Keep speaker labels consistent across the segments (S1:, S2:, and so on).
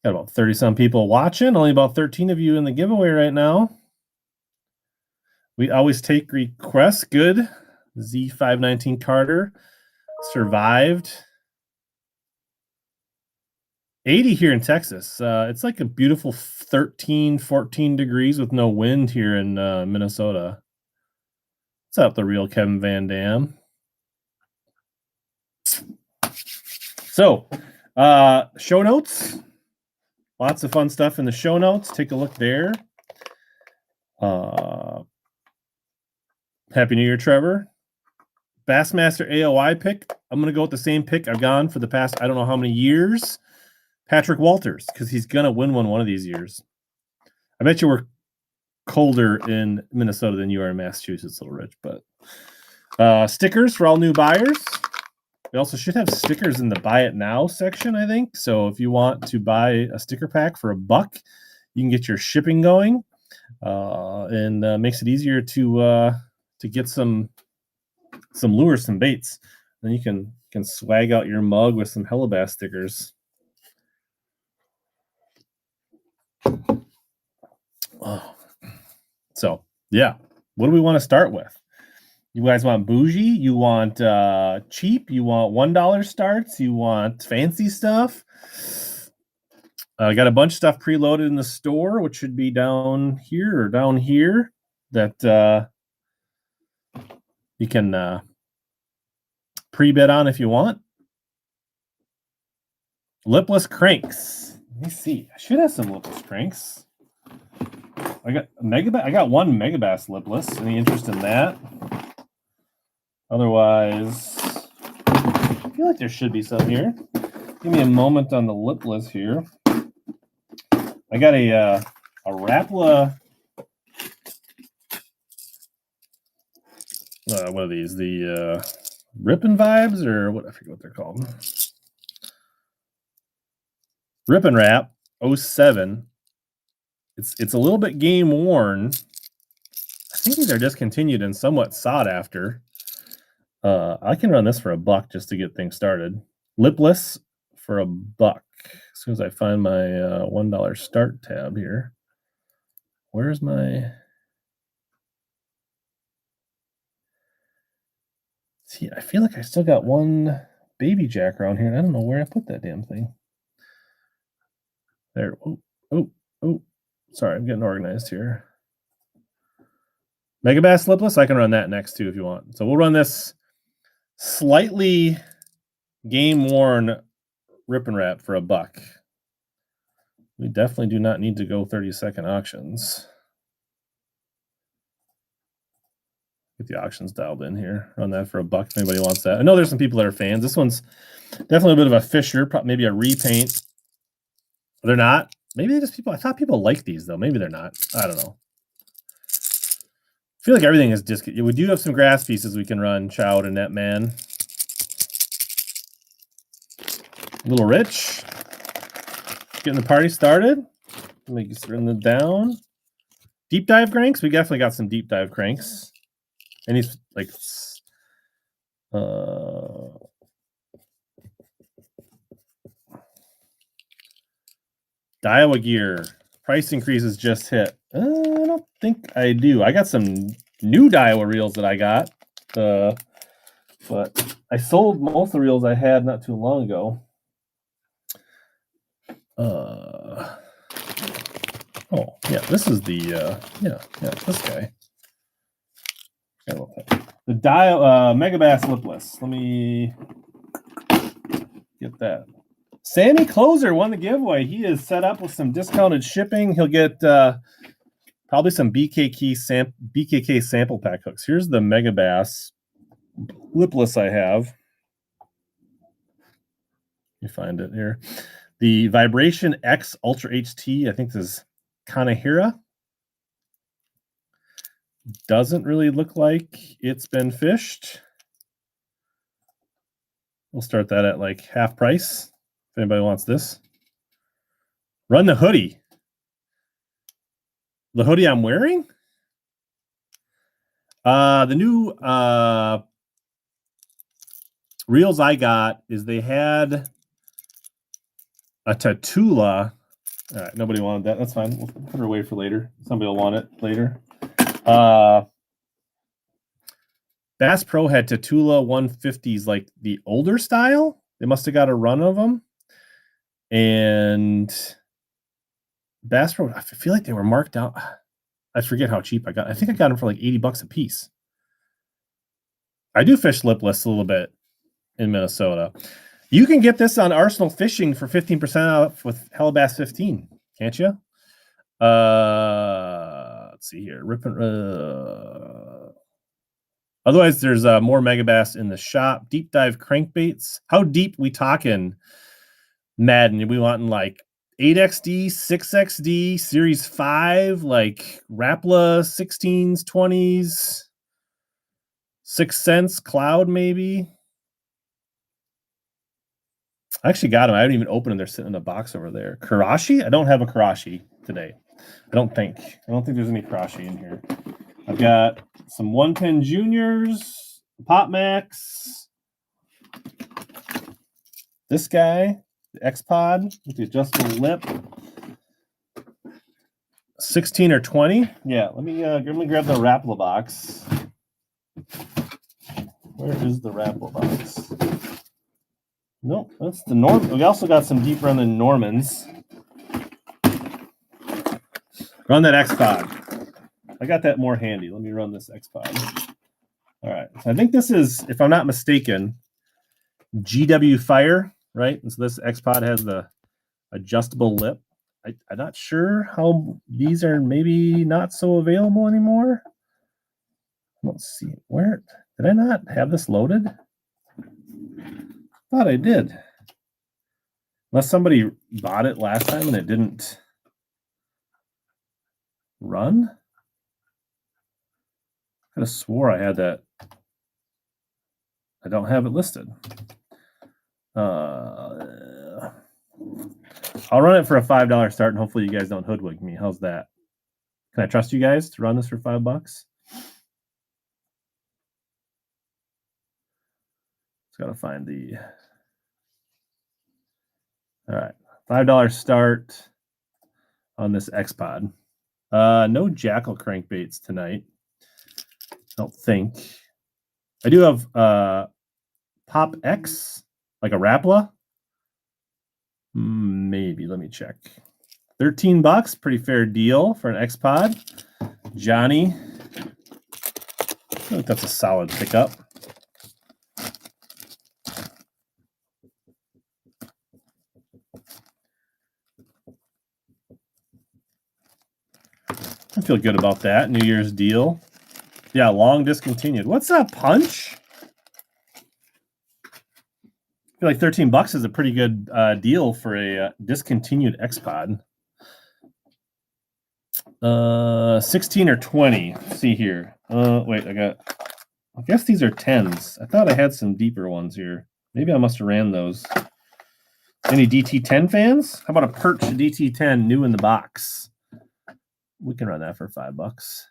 S1: Got about 30-some people watching. Only about 13 of you in the giveaway right now. We always take requests. Good. Z519 Carter survived. 80 here in Texas. It's like a beautiful 13, 14 degrees with no wind here in Minnesota. What's up, the real Kevin Van Dam? So, show notes. Lots of fun stuff in the show notes. Take a look there. Happy New Year, Trevor. Bassmaster AOI pick. I'm going to go with the same pick I've gone for the past, I don't know how many years. Patrick Walters, because he's going to win one of these years. I bet you we're colder in Minnesota than you are in Massachusetts, Little Rich. But stickers for all new buyers. We also should have stickers in the Buy It Now section, I think. So if you want to buy a sticker pack for $1, you can get your shipping going, and makes it easier to get some lures, some baits. Then you can swag out your mug with some Hellabass stickers. Oh. So yeah, what do we want to start with? You guys want bougie? You want cheap? You want $1 starts? You want fancy stuff? I got a bunch of stuff preloaded in the store, which should be down here or down here, that you can pre-bid on if you want. Lipless cranks. Let me see. I should have some lipless cranks. I got one Megabass lipless. Any interest in that? Otherwise, I feel like there should be some here. Give me a moment on the lipless here. I got a Rapala. What are these? The Rippin' Vibes, or what? I forget what they're called. Rippin' Rap 07. It's a little bit game worn. I think these are discontinued and somewhat sought after. I can run this for $1 just to get things started. Lipless for $1. As soon as I find my $1 start tab here. Where's my... See, I feel like I still got one baby jack around here, and I don't know where I put that damn thing. There. Oh. Sorry, I'm getting organized here. Megabass lipless, I can run that next too if you want. So we'll run this slightly game-worn Rippin' Rap for $1. We definitely do not need to go 30-second auctions. Get the auctions dialed in here. Run that for $1 if anybody wants that. I know there's some people that are fans. This one's definitely a bit of a fisher, maybe a repaint. They're not. Maybe they're just people. I thought people like these, though. Maybe they're not. I don't know. I feel like everything is just... We do have some grass pieces we can run, Chowd and Netman. Little Rich. Getting the party started. Let me just run them down. Deep dive cranks. We definitely got some deep dive cranks. And he's like... Daiwa gear. Price increases just hit. I don't think I do. I got some new Daiwa reels that I got. But I sold most of the reels I had not too long ago. Oh, yeah, this is the, this guy. The Megabass lipless. Let me get that. Sammy Closer won the giveaway. He is set up with some discounted shipping. He'll get probably some BKK sample pack hooks. Here's the Megabass lipless I have. You find it here. The Vibration X Ultra HT. I think this is Kanahira. Doesn't really look like it's been fished. We'll start that at like half price. If anybody wants this. Run the hoodie. The hoodie I'm wearing? The new reels I got is they had a Tatula All right, nobody wanted that. That's fine. We'll put her away for later. Somebody will want it later. Bass Pro had Tatula 150s, like the older style. They must have got a run of them. And Bass Pro, I feel like they were marked out. I forget how cheap I got. I think I got them for like $80 a piece. I do fish lipless a little bit in Minnesota. You can get this on Arsenal Fishing for 15% off with Hellabass 15, can't you? Let's see here. Otherwise, there's more Megabass in the shop. Deep dive crankbaits. How deep we talking, Madden? We wanting like 8XD, 6XD, Series 5, like Rapala 16s, 20s, 6 cents, Cloud maybe? I actually got them. I haven't even opened them. They're sitting in a box over there. Karashi? I don't have a Karashi today. I don't think there's any Karashi in here. I've got some 110 Juniors, Pop Max, this guy, the X-Pod with the adjustable lip, 16 or 20. Yeah, let me grab the Rapala box. Where is the Rapala box? Nope, that's the Norman. We also got some deep run than Normans. Run that X-Pod. I got that more handy. Let me run this X-Pod. All right. So I think this is, if I'm not mistaken, GW Fire, right? And so this X-Pod has the adjustable lip. I'm not sure how these are maybe not so available anymore. Let's see. Where did I not have this loaded? Thought I did. Unless somebody bought it last time and it didn't run. I could have swore I had that. I don't have it listed. I'll run it for a $5 start, and hopefully you guys don't hoodwink me. How's that? Can I trust you guys to run this for $5? Just gotta find the. All right, $5 start on this X-Pod. No Jackal crankbaits tonight. I don't think. I do have Pop X, like a Rapala. Maybe. Let me check. $13, pretty fair deal for an X-Pod. Johnny. I think that's a solid pickup. I feel good about that. New Year's deal. Yeah, long discontinued. What's up, Punch? I feel like $13 is a pretty good deal for a discontinued X-Pod. 16 or 20. Let's see here. Wait, I guess these are 10s. I thought I had some deeper ones here. Maybe I must have ran those. Any DT10 fans? How about a Perch DT10 new in the box? We can run that for $5.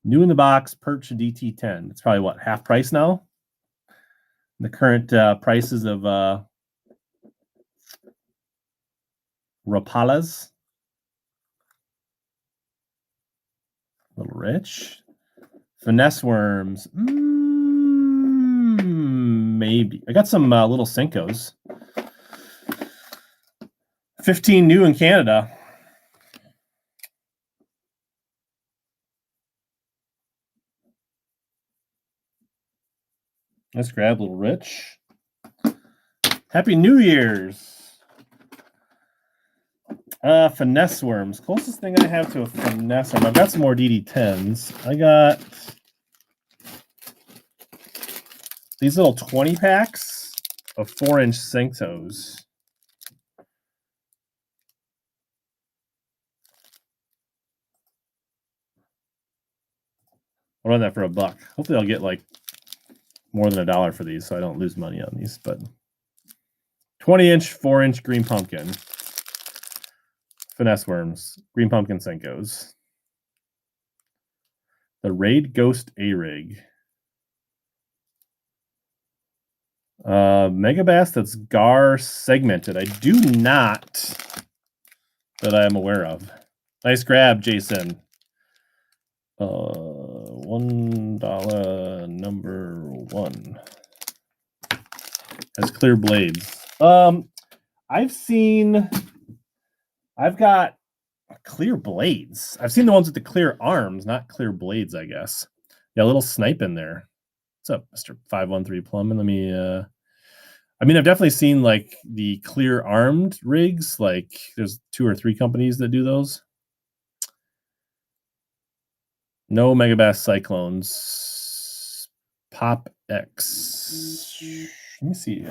S1: New in the box, Perch DT10. It's probably what, half price now? The current prices of Rapalas. A little rich. Finesse worms. Maybe. I got some little Senkos. 15 new in Canada. Let's grab a little rich. Happy New Year's. Finesse worms. Closest thing I have to a finesse worm. I've got some more DD10s. I got these little 20 packs of 4-inch Senkos. I'll run that for $1. Hopefully I'll get like more than $1 for these so I don't lose money on these, but 20-inch, 4-inch green pumpkin. Finesse worms, green pumpkin Senkos. The Raid Ghost A-Rig. Megabass that's GAR segmented. I do not that I am aware of. Nice grab, Jason. $1 number 1 has clear blades. I've got clear blades. I've seen the ones with the clear arms, not clear blades, I guess. Yeah, a little snipe in there. What's up, Mr. 513 Plumman? Let me I mean, I've definitely seen like the clear armed rigs. Like there's 2 or 3 companies that do those. No Megabass Cyclones. Pop X. Let me see.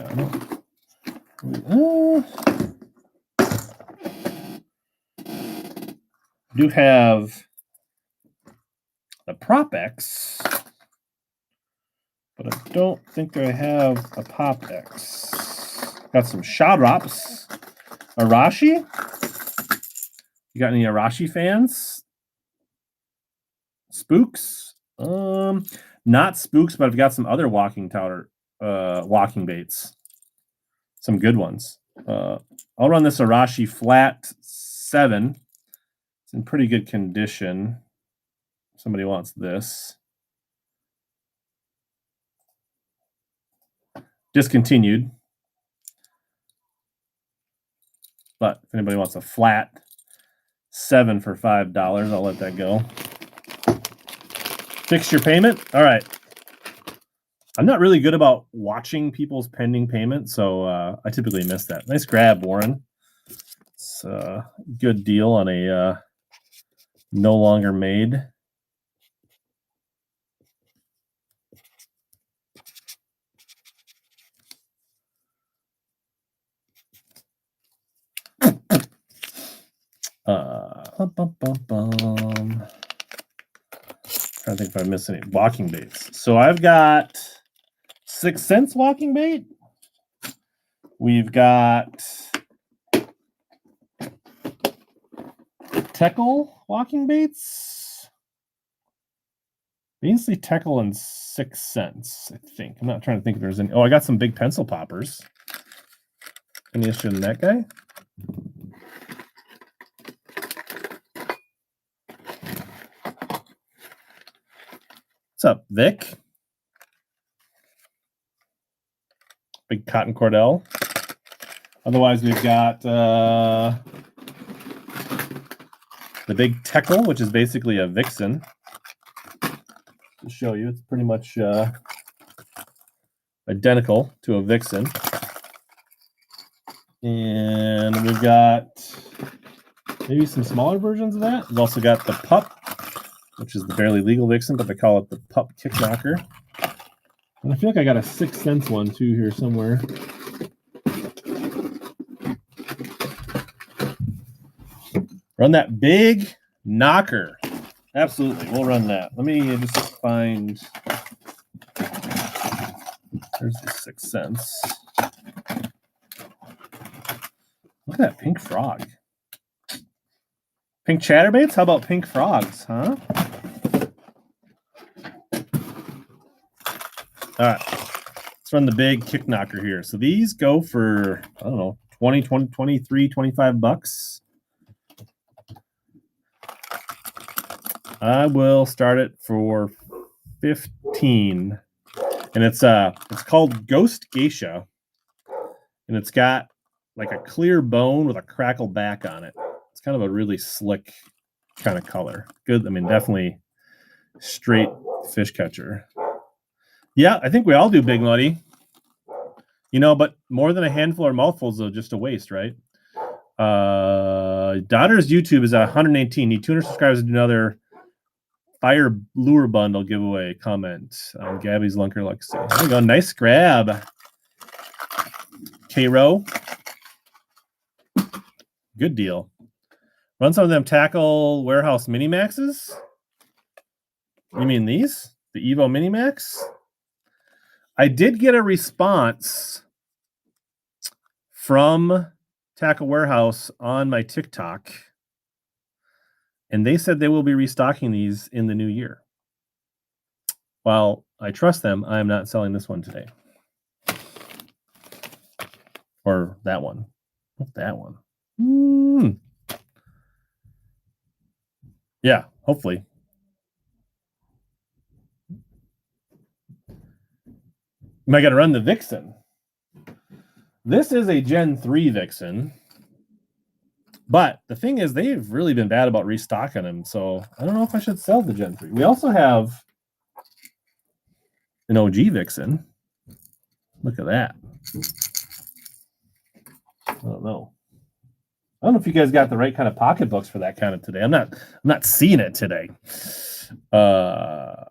S1: Do have the Prop X, but I don't think I have a Pop X. Got some Shadrops. Arashi? You got any Arashi fans? Spooks? Not spooks, but I've got some other walking baits. Some good ones. I'll run this Arashi flat 7. It's in pretty good condition. Somebody wants this. Discontinued. But if anybody wants a flat 7 for $5, I'll let that go. Fix your payment. All right. I'm not really good about watching people's pending payment, so I typically miss that. Nice grab, Warren. It's a good deal on a no longer made. Trying to think if I missed any walking baits. So I've got 6 cents walking bait. We've got Teckle walking baits. Basically Teckle and 6 cents, I think. I'm not trying to think if there's any. Oh, I got some big pencil poppers. Any issue in that guy? What's up, Vic? Big Cotton Cordell. Otherwise, we've got the big Teckle, which is basically a Vixen. To show you, it's pretty much identical to a Vixen. And we've got maybe some smaller versions of that. We've also got the Pup, which is the barely legal Vixen, but they call it the Pup Kick Knocker. And I feel like I got a 6 cents one too here somewhere. Run that big knocker. Absolutely, we'll run that. Let me just find. There's the 6 cents. Look at that pink frog. Pink chatterbaits? How about pink frogs, huh? All right. Let's run the big kick knocker here. So these go for, I don't know, 20, 23, 25 bucks. I will start it for 15. And it's called Ghost Geisha. And it's got like a clear bone with a crackle back on it. It's kind of a really slick kind of color. Good. I mean, definitely straight fish catcher. Yeah, I think we all do Big Muddy. You know, but more than a handful or mouthfuls, though, just a waste, right? Daughter's YouTube is at 118. Need 200 subscribers to do another Fire Lure Bundle giveaway. Comment on Gabby's Lunker Luxy. There we go. Nice grab. K-Row. Good deal. Run some of them Tackle Warehouse Mini Maxes. You mean these? The Evo Mini Max? I did get a response from Tackle Warehouse on my TikTok, and they said they will be restocking these in the new year. While I trust them, I am not selling this one today. Or that one. That one. Yeah, hopefully. Am I going to run the Vixen? This is a Gen 3 Vixen. But the thing is, they've really been bad about restocking them. So I don't know if I should sell the Gen 3. We also have an OG Vixen. Look at that. I don't know. I don't know if you guys got the right kind of pocketbooks for that kind of today. I'm not seeing it today. Do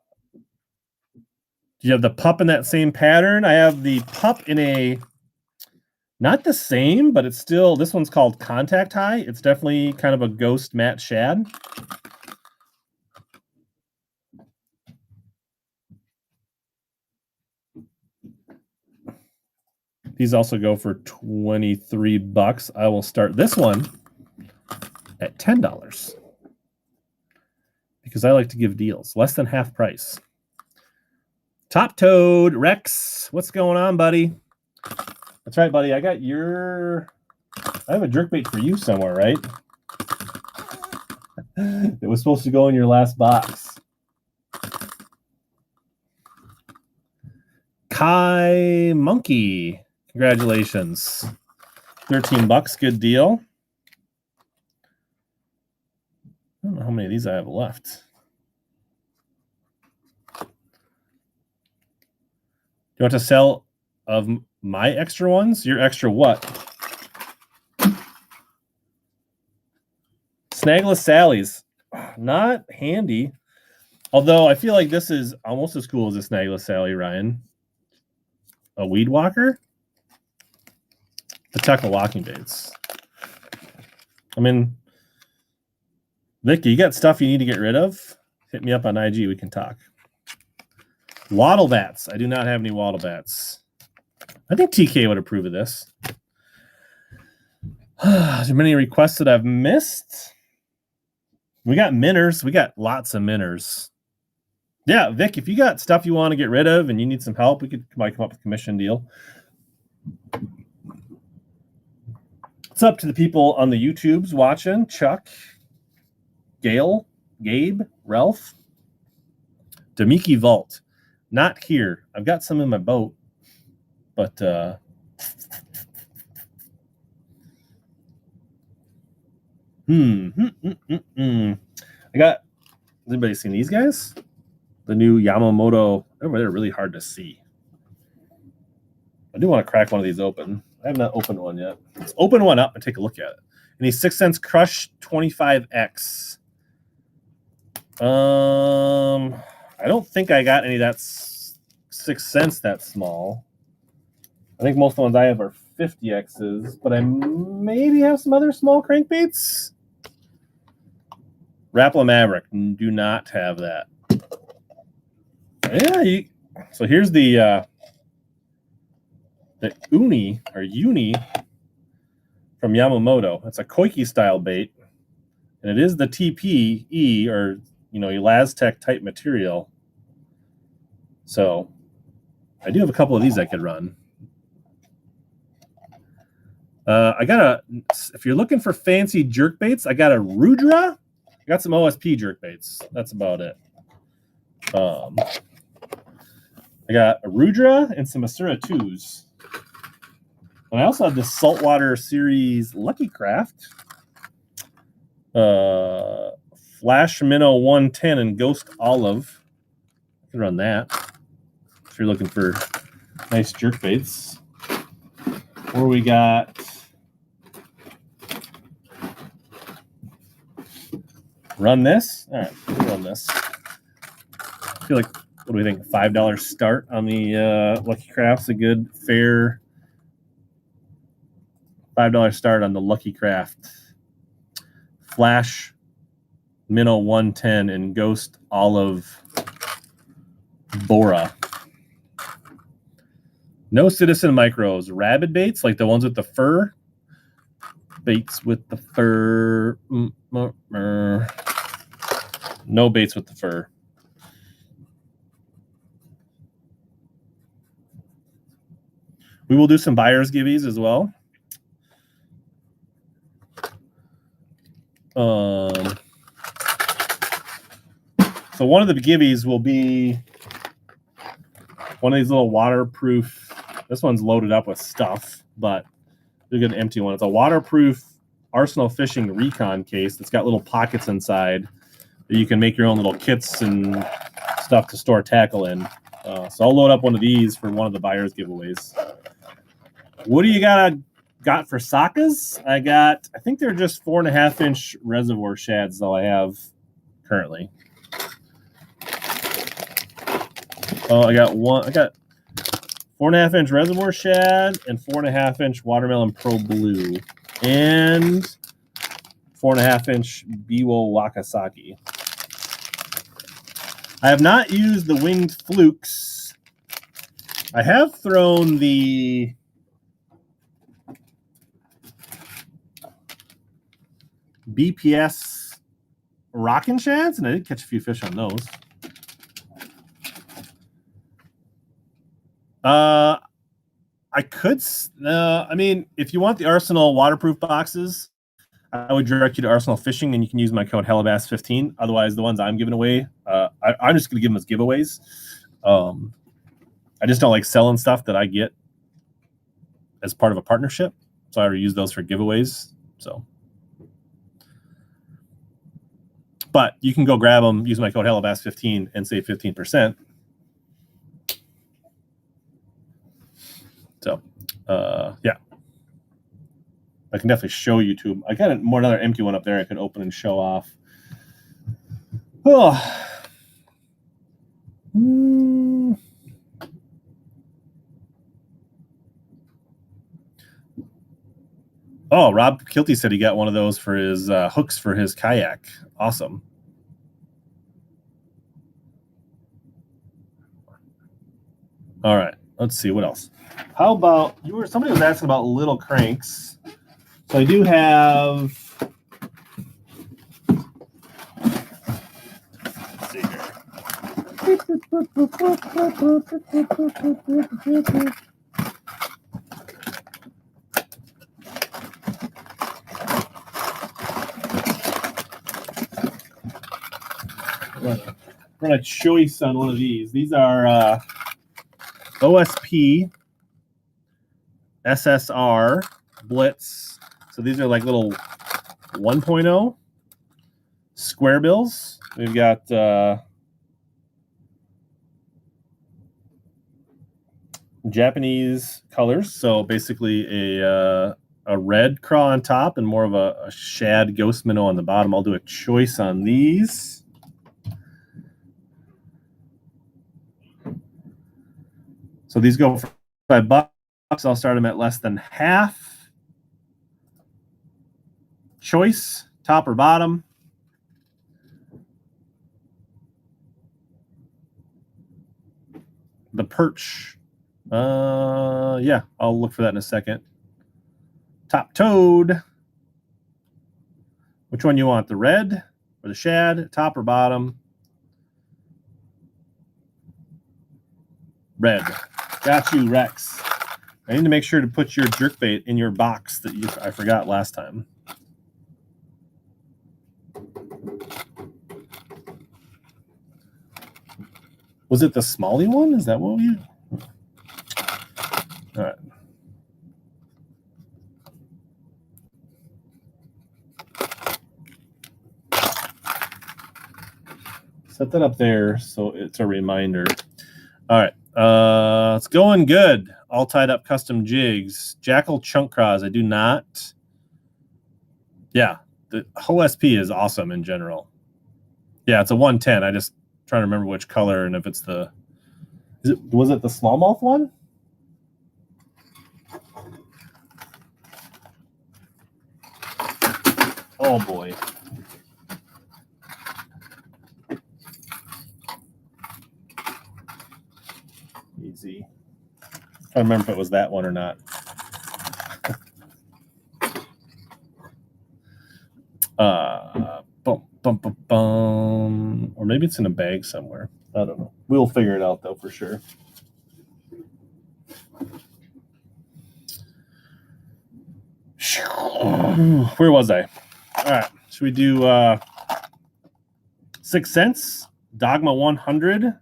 S1: you have the pup in that same pattern? I have the pup in a, not the same, but it's still, this one's called Contact High. It's definitely kind of a ghost matte shad. These also go for $23. I will start this one at $10 because I like to give deals, less than half price. Top Toad, Rex, what's going on, buddy? That's right, buddy. I got I have a jerkbait for you somewhere, right? It was supposed to go in your last box. Kai Monkey, congratulations. $13, good deal. I don't know how many of these I have left. Do you want to sell of my extra ones? Your extra what? Snagless Sally's. Not handy. Although I feel like this is almost as cool as a Snagless Sally, Ryan. A Weed Walker? The Tucka Walking Baits. I mean, Vicky, you got stuff you need to get rid of? Hit me up on IG. We can talk. Waddle Bats. I do not have any Waddle Bats. I think TK would approve of this. Is there many requests that I've missed? We got Minners. We got lots of Minners. Yeah, Vic, if you got stuff you want to get rid of and you need some help, we could might come up with a commission deal. It's up to the people on the YouTubes watching. Chuck, Gail, Gabe, Ralph, Demiki Vault. Not here. I've got some in my boat, but I got. Has anybody seen these guys? The new Yamamoto. They're really hard to see. I do want to crack one of these open. I have not opened one yet. Let's open one up and take a look at it. Any 6 Sense Crush 25X. I don't think I got any that's 6 Sense that small. I think most of the ones I have are 50Xs, but I maybe have some other small crankbaits. Rapala Maverick, do not have that. Yeah, so here's the Uni or Uni from Yamamoto. It's a Koiki style bait, and it is the TPE or Elastec type material. So I do have a couple of these I could run. If you're looking for fancy jerk baits, I got a Rudra. I got some OSP jerk baits. That's about it. I got a Rudra and some Asura 2s. And I also have the Saltwater Series Lucky Craft. Flash Minnow 110 and Ghost Olive. I can run that if you're looking for nice jerk baits. Or we got run this. All right, we'll run this. I feel like, what do we think? $5 start on the Lucky Craft's a good, fair $5 start on the Lucky Craft. Flash Minnow 110 and Ghost Olive Bora. No Citizen Micros. Rabid baits, like the ones with the fur. Baits with the fur. No baits with the fur. We will do some buyer's gibbies as well. So one of the givvies will be one of these little waterproof. This one's loaded up with stuff, but you get an empty one. It's a waterproof Arsenal Fishing Recon case that's got little pockets inside that you can make your own little kits and stuff to store tackle in. So I'll load up one of these for one of the buyers giveaways. What do you got for sockers? I think they're just 4.5-inch reservoir shads that I have currently. Oh, I got 4.5-inch reservoir shad and 4.5-inch watermelon pro blue and 4.5-inch Biwo Wakasaki. I have not used the winged flukes. I have thrown the BPS rockin' shads, and I did catch a few fish on those. I could. I mean, if you want the Arsenal waterproof boxes, I would direct you to Arsenal Fishing, and you can use my code HELLABASS15. Otherwise, the ones I'm giving away, I'm just going to give them as giveaways. I just don't like selling stuff that I get as part of a partnership, so I already use those for giveaways. So, but you can go grab them, use my code HELLABASS15, and save 15%. So, yeah. I can definitely show you two. I got another empty one up there I could open and show off. Oh. Oh, Rob Kilty said he got one of those for his hooks for his kayak. Awesome. All right, let's see what else. How about somebody was asking about little cranks. So I do have. Let's see here. Run a choice on one of these. These are OSP SSR Blitz. So these are like little 1.0 square bills. We've got Japanese colors. So basically a red craw on top and more of a shad ghost minnow on the bottom. I'll do a choice on these. So these go for $5. I'll start them at less than half. Choice, top or bottom. The perch. Yeah, I'll look for that in a second. Top toad. Which one you want? The red or the shad? Top or bottom? Red. Got you, Rex. I need to make sure to put your jerkbait in your box that I forgot last time. Was it the Smalley one? Is that what we... All right. Set that up there so it's a reminder. All right. It's going good. All tied up custom jigs. Jackal chunk craws. I do not. Yeah. The OSP is awesome in general. Yeah, it's a 110. I just trying to remember which color and if it's the... Was it the smallmouth one? Oh, boy. Easy. I don't remember if it was that one or not. Or maybe it's in a bag somewhere. I don't know. We'll figure it out, though, for sure. Where was I? All right. Should we do 6 cents? Dogma 100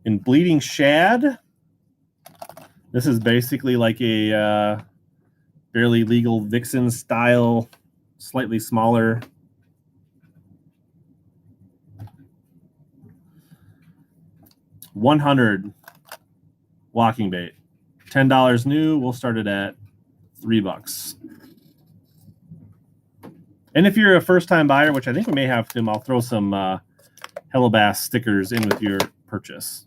S1: in Bleeding Shad. This is basically like a barely legal Vixen style, slightly smaller. $100 walking bait. $10 new. We'll start it at $3. And if you're a first-time buyer, which I think we may have to, I'll throw some Hello Bass stickers in with your purchase.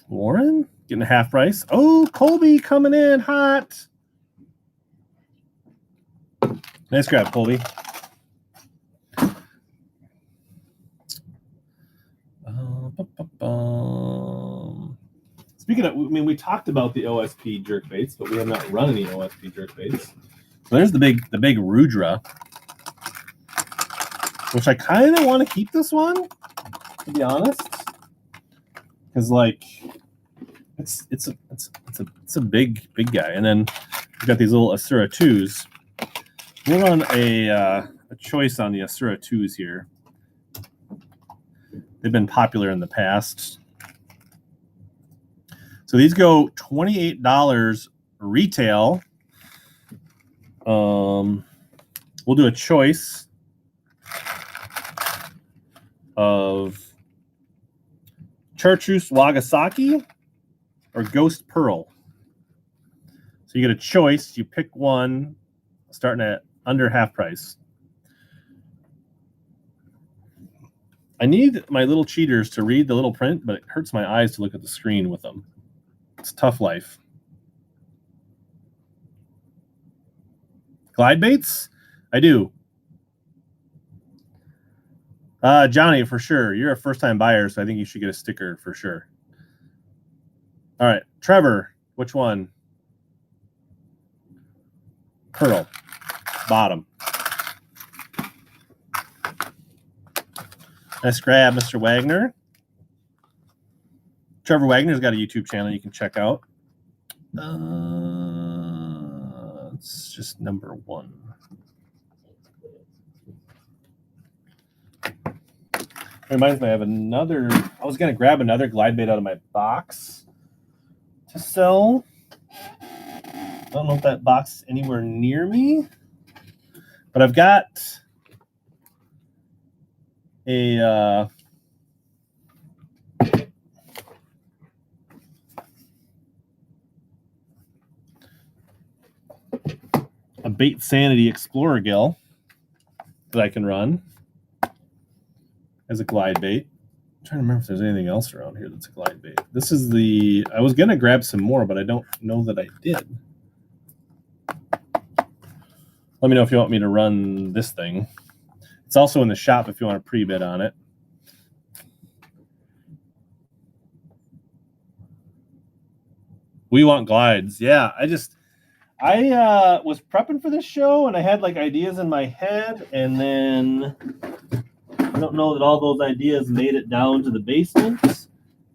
S1: Warren getting a half price. Oh, Colby coming in hot. Nice grab, Colby. Speaking of, I mean, we talked about the OSP jerkbaits, but we have not run any OSP jerkbaits. So there's the big Rudra, which I kind of want to keep this one, to be honest, because like it's a big guy. And then we've got these little Asura 2s. We'll run a choice on the Asura 2s here. They've been popular in the past. So these go $28 retail. We'll do a choice of Chartreuse Wagasaki or Ghost Pearl. So you get a choice. You pick one, starting at under half price. I need my little cheaters to read the little print, but it hurts my eyes to look at the screen with them. It's a tough life. Glide baits? I do. Johnny, for sure. You're a first-time buyer, so I think you should get a sticker for sure. All right. Trevor, which one? Pearl. Bottom. Nice grab, Mr. Wagner. Trevor Wagner's got a YouTube channel you can check out. It's just number 1. Reminds me, I have another. I was going to grab another glide bait out of my box to sell. I don't know if that box is anywhere near me, but I've got a Bait Sanity Explorer Gill that I can run as a glide bait. I'm trying to remember if there's anything else around here that's a glide bait. This is the. I was going to grab some more, but I don't know that I did. Let me know if you want me to run this thing. It's also in the shop if you want a pre-bid on it. We want glides. Yeah, I was prepping for this show, and I had like ideas in my head, and then I don't know that all those ideas made it down to the basement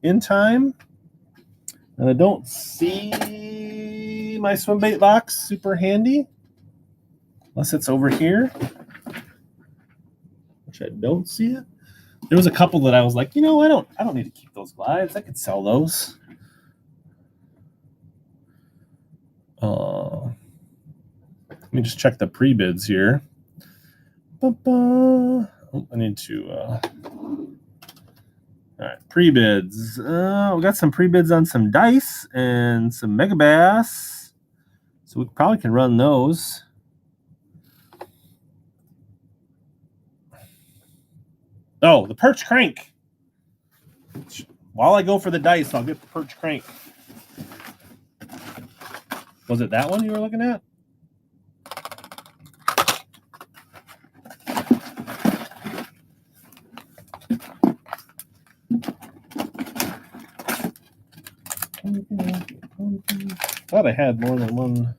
S1: in time. And I don't see my swim bait box super handy, unless it's over here, which I don't see it. There was a couple that I was like, I don't need to keep those glides. I could sell those. Let me just check the pre-bids here. Oh, I need to. All right, pre-bids. We got some pre-bids on some dice and some Mega Bass, so we probably can run those. Oh, the Perch Crank. While I go for the dice, I'll get the Perch Crank. Was it that one you were looking at? Thought I had more than one.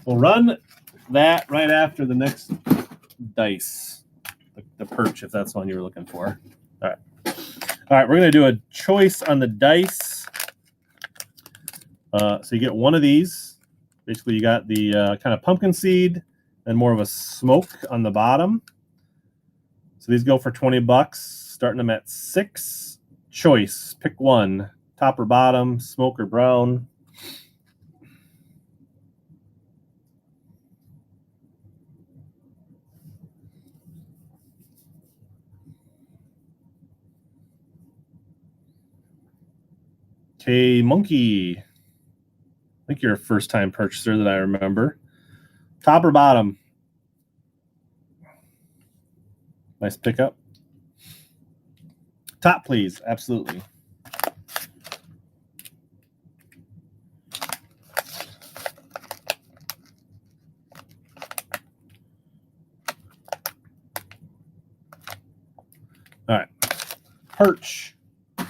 S1: We'll run that right after the next dice. the perch, if that's the one you were looking for. All right. All right, we're going to do a choice on the dice. So you get one of these. Basically, you got the kind of pumpkin seed and more of a smoke on the bottom. So these go for $20, starting them at 6. Choice, pick one, top or bottom, smoke or brown. Okay, Monkey. I think you're a first-time purchaser that I remember. Top or bottom? Nice pickup. Top, please. Absolutely. All right. Perch. All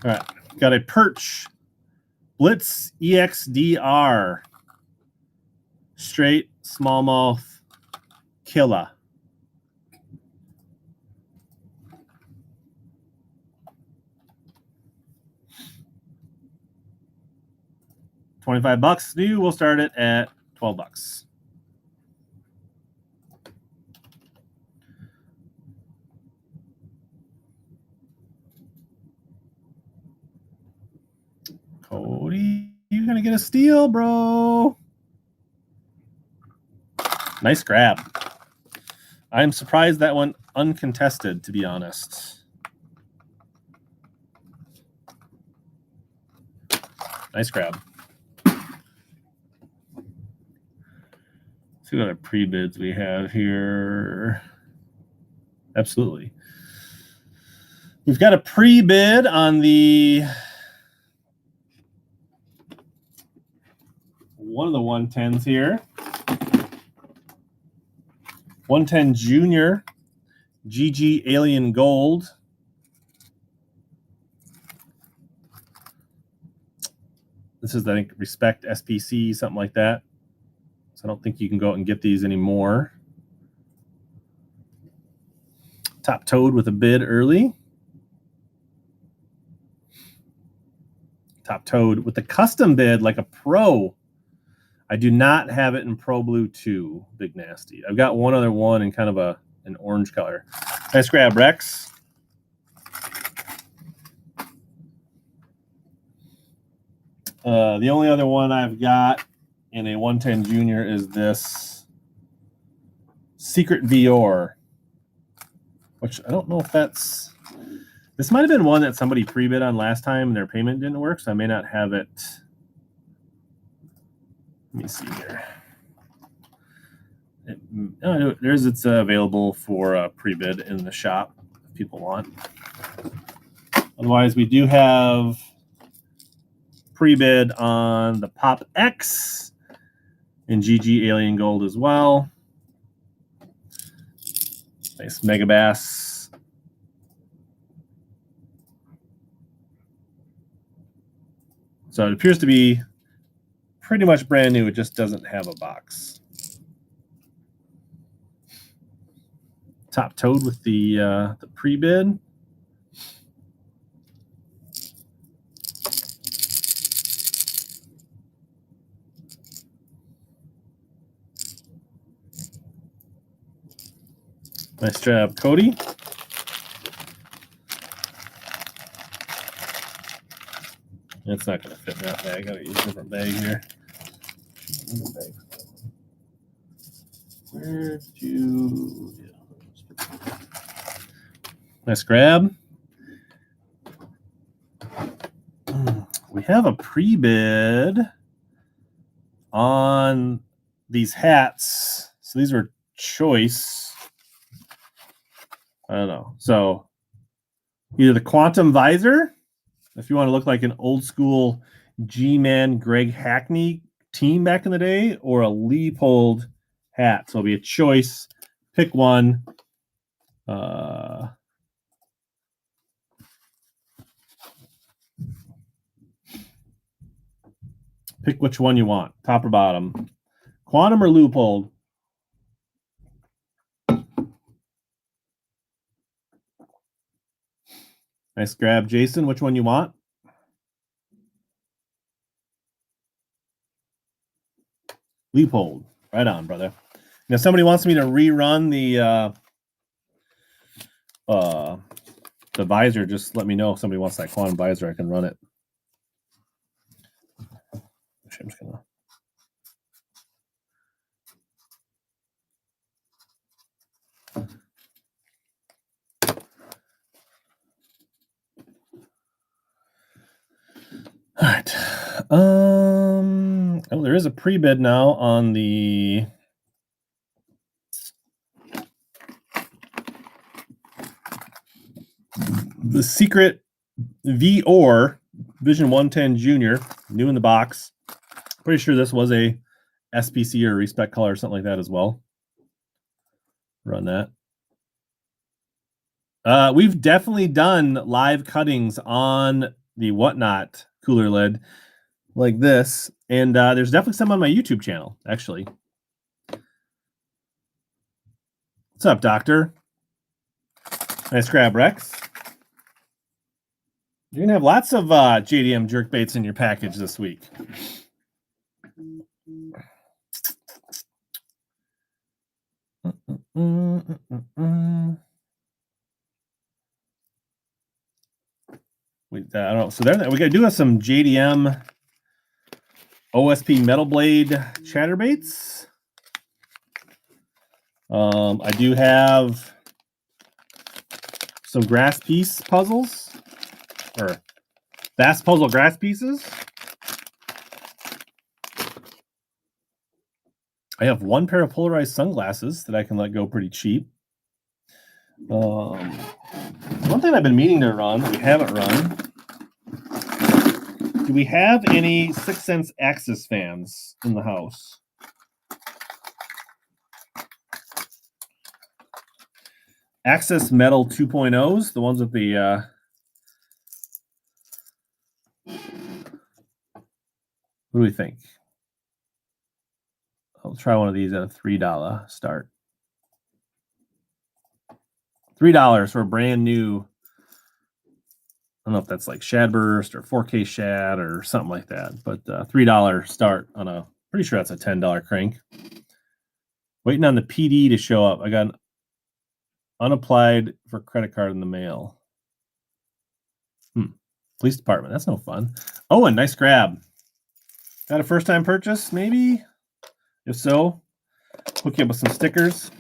S1: right. Got a perch. Blitz EXDR. Straight smallmouth killer. $25 new. We'll start it at $12. Cody, you're gonna get a steal, bro. Nice grab. I'm surprised that went uncontested, to be honest. Nice grab. See what other pre-bids we have here. Absolutely. We've got a pre-bid on the one of the 110s here. 110 Junior GG Alien Gold. This is, I think, Respect SPC, something like that. So I don't think you can go out and get these anymore. Top Toad with a bid early. Top Toad with the custom bid like a pro. I do not have it in Pro Blue 2, Big Nasty. I've got one other one in kind of an orange color. Nice grab, Rex. The only other one I've got in a 110 Junior is this Secret Vior, which I don't know if that's... This might have been one that somebody pre-bid on last time and their payment didn't work, so I may not have it. Let me see here. It's available for pre-bid in the shop if people want. Otherwise, we do have pre-bid on the Pop X in GG Alien Gold as well. Nice Mega Bass. So it appears to be pretty much brand new. It just doesn't have a box. Top Toad with the pre-bid. Nice job, Cody. It's not going to fit in that bag. I got to use a different bag here. Where did you... Yeah. Nice grab. We have a pre-bid on these hats. So these are choice. I don't know. So either the Quantum Visor, if you want to look like an old school G-Man Greg Hackney team back in the day, or a Leopold hat. So it'll be a choice. Pick one. Pick which one you want, top or bottom. Quantum or Leopold? Nice grab, Jason. Which one you want? Leopold. Right on, brother. Now, somebody wants me to rerun the visor. Just let me know if somebody wants that quantum visor. I can run it. I'm just gonna. All right. Oh, there is a pre-bid now on the Secret VOR Vision 110 Junior, new in the box. Pretty sure this was a SPC or respec color or something like that as well. Run that. We've definitely done live cuttings on the WhatNot cooler lid like this, and there's definitely some on my YouTube channel, actually. What's up, Doctor? Nice grab, Rex. You're gonna have lots of JDM jerkbaits in your package this week. I don't know. So there we gotta do some JDM OSP Metal Blade chatterbaits. I do have some grass piece puzzles, or Bass Puzzle grass pieces. I have one pair of polarized sunglasses that I can let go pretty cheap. One thing I've been meaning to run, we haven't run. Do we have any 6th Sense Axis fans in the house? Axis Metal 2.0s, the ones with the what do we think? I'll try one of these at a $3 start. $3 for a brand new. I don't know if that's like Shadburst or 4K Shad or something like that, but $3 start on a. Pretty sure that's a $10 crank. Waiting on the PD to show up. I got an unapplied for credit card in the mail. Police department. That's no fun. Oh, a nice grab. Got a first-time purchase, maybe? If so, hook you up with some stickers.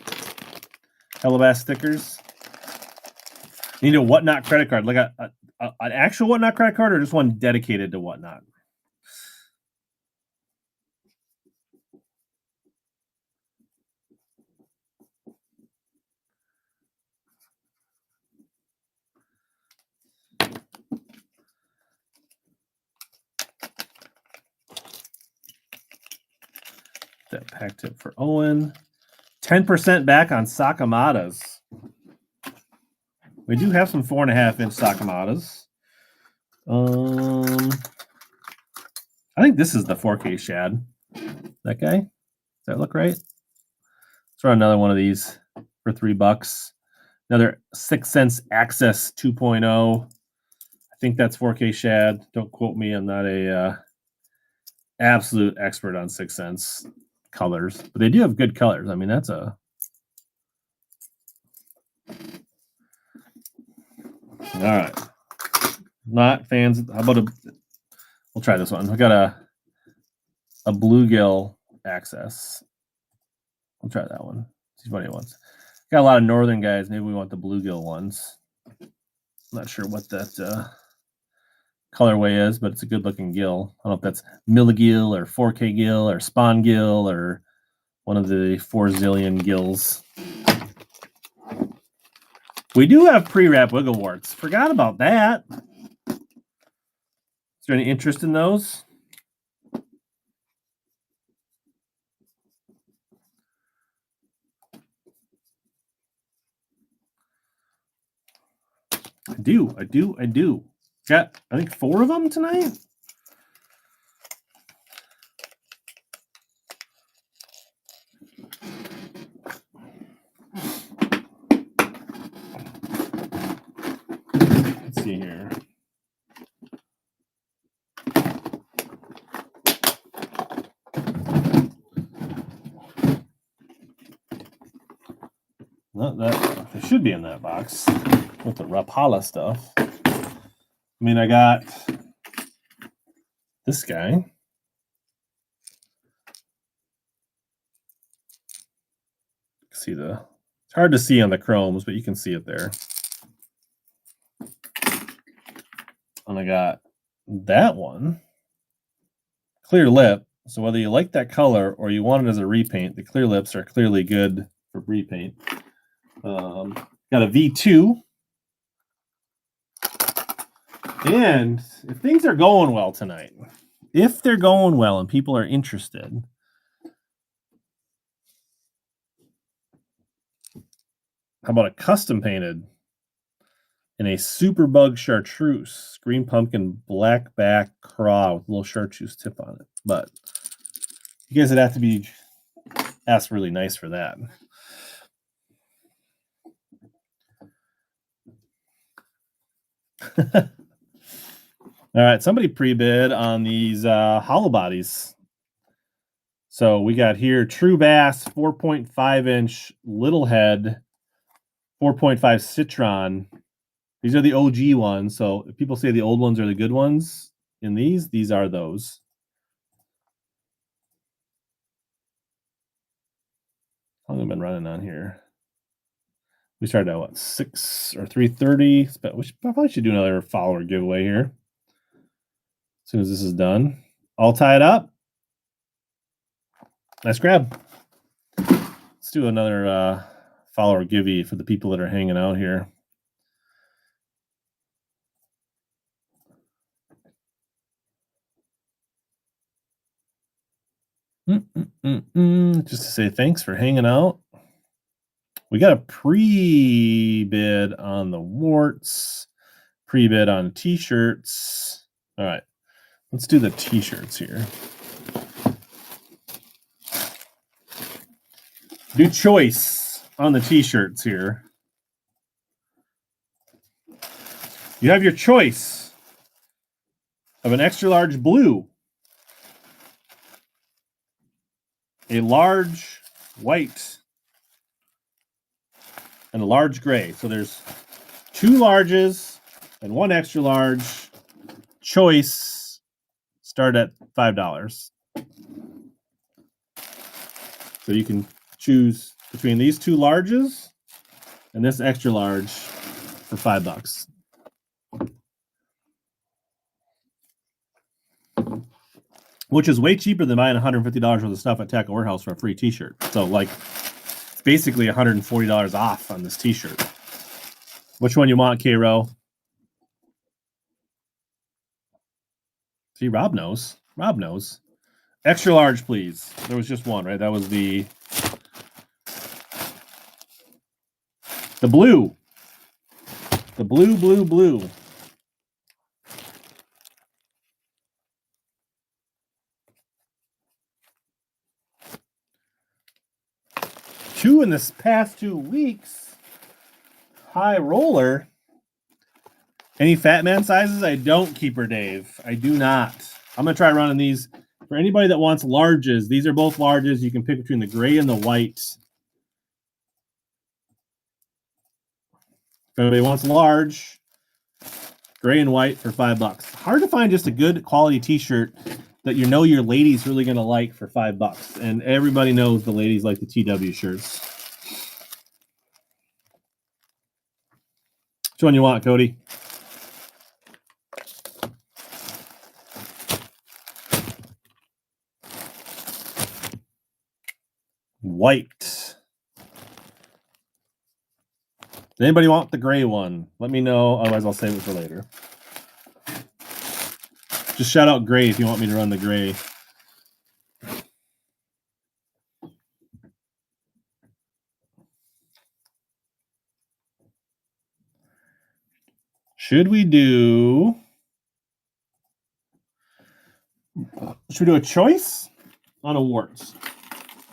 S1: Hellabass stickers. You need a WhatNot credit card, like an actual WhatNot credit card, or just one dedicated to WhatNot? That pack tip for Owen. 10% back on Sakamadas. We do have some 4.5-inch Sakamadas. I think this is the 4K Shad. That guy? Does that look right? Let's run another one of these for $3. Another 6th Sense Access 2.0. I think that's 4K Shad. Don't quote me. I'm not a absolute expert on 6th Sense colors, but they do have good colors. I mean, that's a. All right. Not fans. How about we'll try this one. We got a bluegill access. We'll try that one. See what he wants. Got a lot of northern guys. Maybe we want the bluegill ones. I'm not sure what that colorway is, but it's a good looking gill. I don't know if that's milligill or 4K gill or spawn gill or one of the 4 zillion gills. We do have pre-wrap wiggle warts. Forgot about that. Is there any interest in those? I do. Got, I think, 4 of them tonight. Let's see see here. Not that it should be in that box with the Rapala stuff. I mean, I got this guy. See the, it's hard to see on the chromes, but you can see it there. And I got that one, clear lip. So whether you like that color or you want it as a repaint, the clear lips are clearly good for repaint. Got a V2. And if things are going well tonight, if they're going well and people are interested, how about a custom painted in a super bug chartreuse, green pumpkin, black back craw with a little chartreuse tip on it. But you guys would have to be asked really nice for that. All right, somebody pre-bid on these hollow bodies. So we got here True Bass 4.5 inch little head, 4.5 Citron. These are the OG ones. So if people say the old ones are the good ones in these are those. How long have I been running on here? We started at what, 6 or 3:30? But we probably should do another follower giveaway here as soon as this is done. All tied up. Nice grab. Let's do another follower giveaway for the people that are hanging out here. Just to say thanks for hanging out. We got a pre-bid on the Warts, pre-bid on t-shirts. All right, let's do the t-shirts here. Do choice on the t-shirts here. You have your choice of an extra large blue, a large white, and a large gray. So there's 2 larges and 1 extra large. Choice start at $5. So you can choose between these 2 larges and this extra large for $5. Which is way cheaper than buying $150 worth of stuff at Tackle Warehouse for a free t-shirt. So like it's basically $140 off on this t-shirt. Which one you want, K-Row? See, Rob knows. Rob knows. Extra large, please. There was just one, right? That was the blue. The blue. Two in this past 2 weeks. High roller. Any fat man sizes? I don't, Keeper Dave. I do not. I'm going to try running these. For anybody that wants larges, these are both larges. You can pick between the gray and the white. If anybody wants large, gray and white for $5. Hard to find just a good quality t-shirt that you know your lady's really going to like for $5. And everybody knows the ladies like the TW shirts. Which one you want, Cody? White. Does anybody want the gray one? Let me know. Otherwise, I'll save it for later. Just shout out gray if you want me to run the gray. Should we do a choice on a Warts?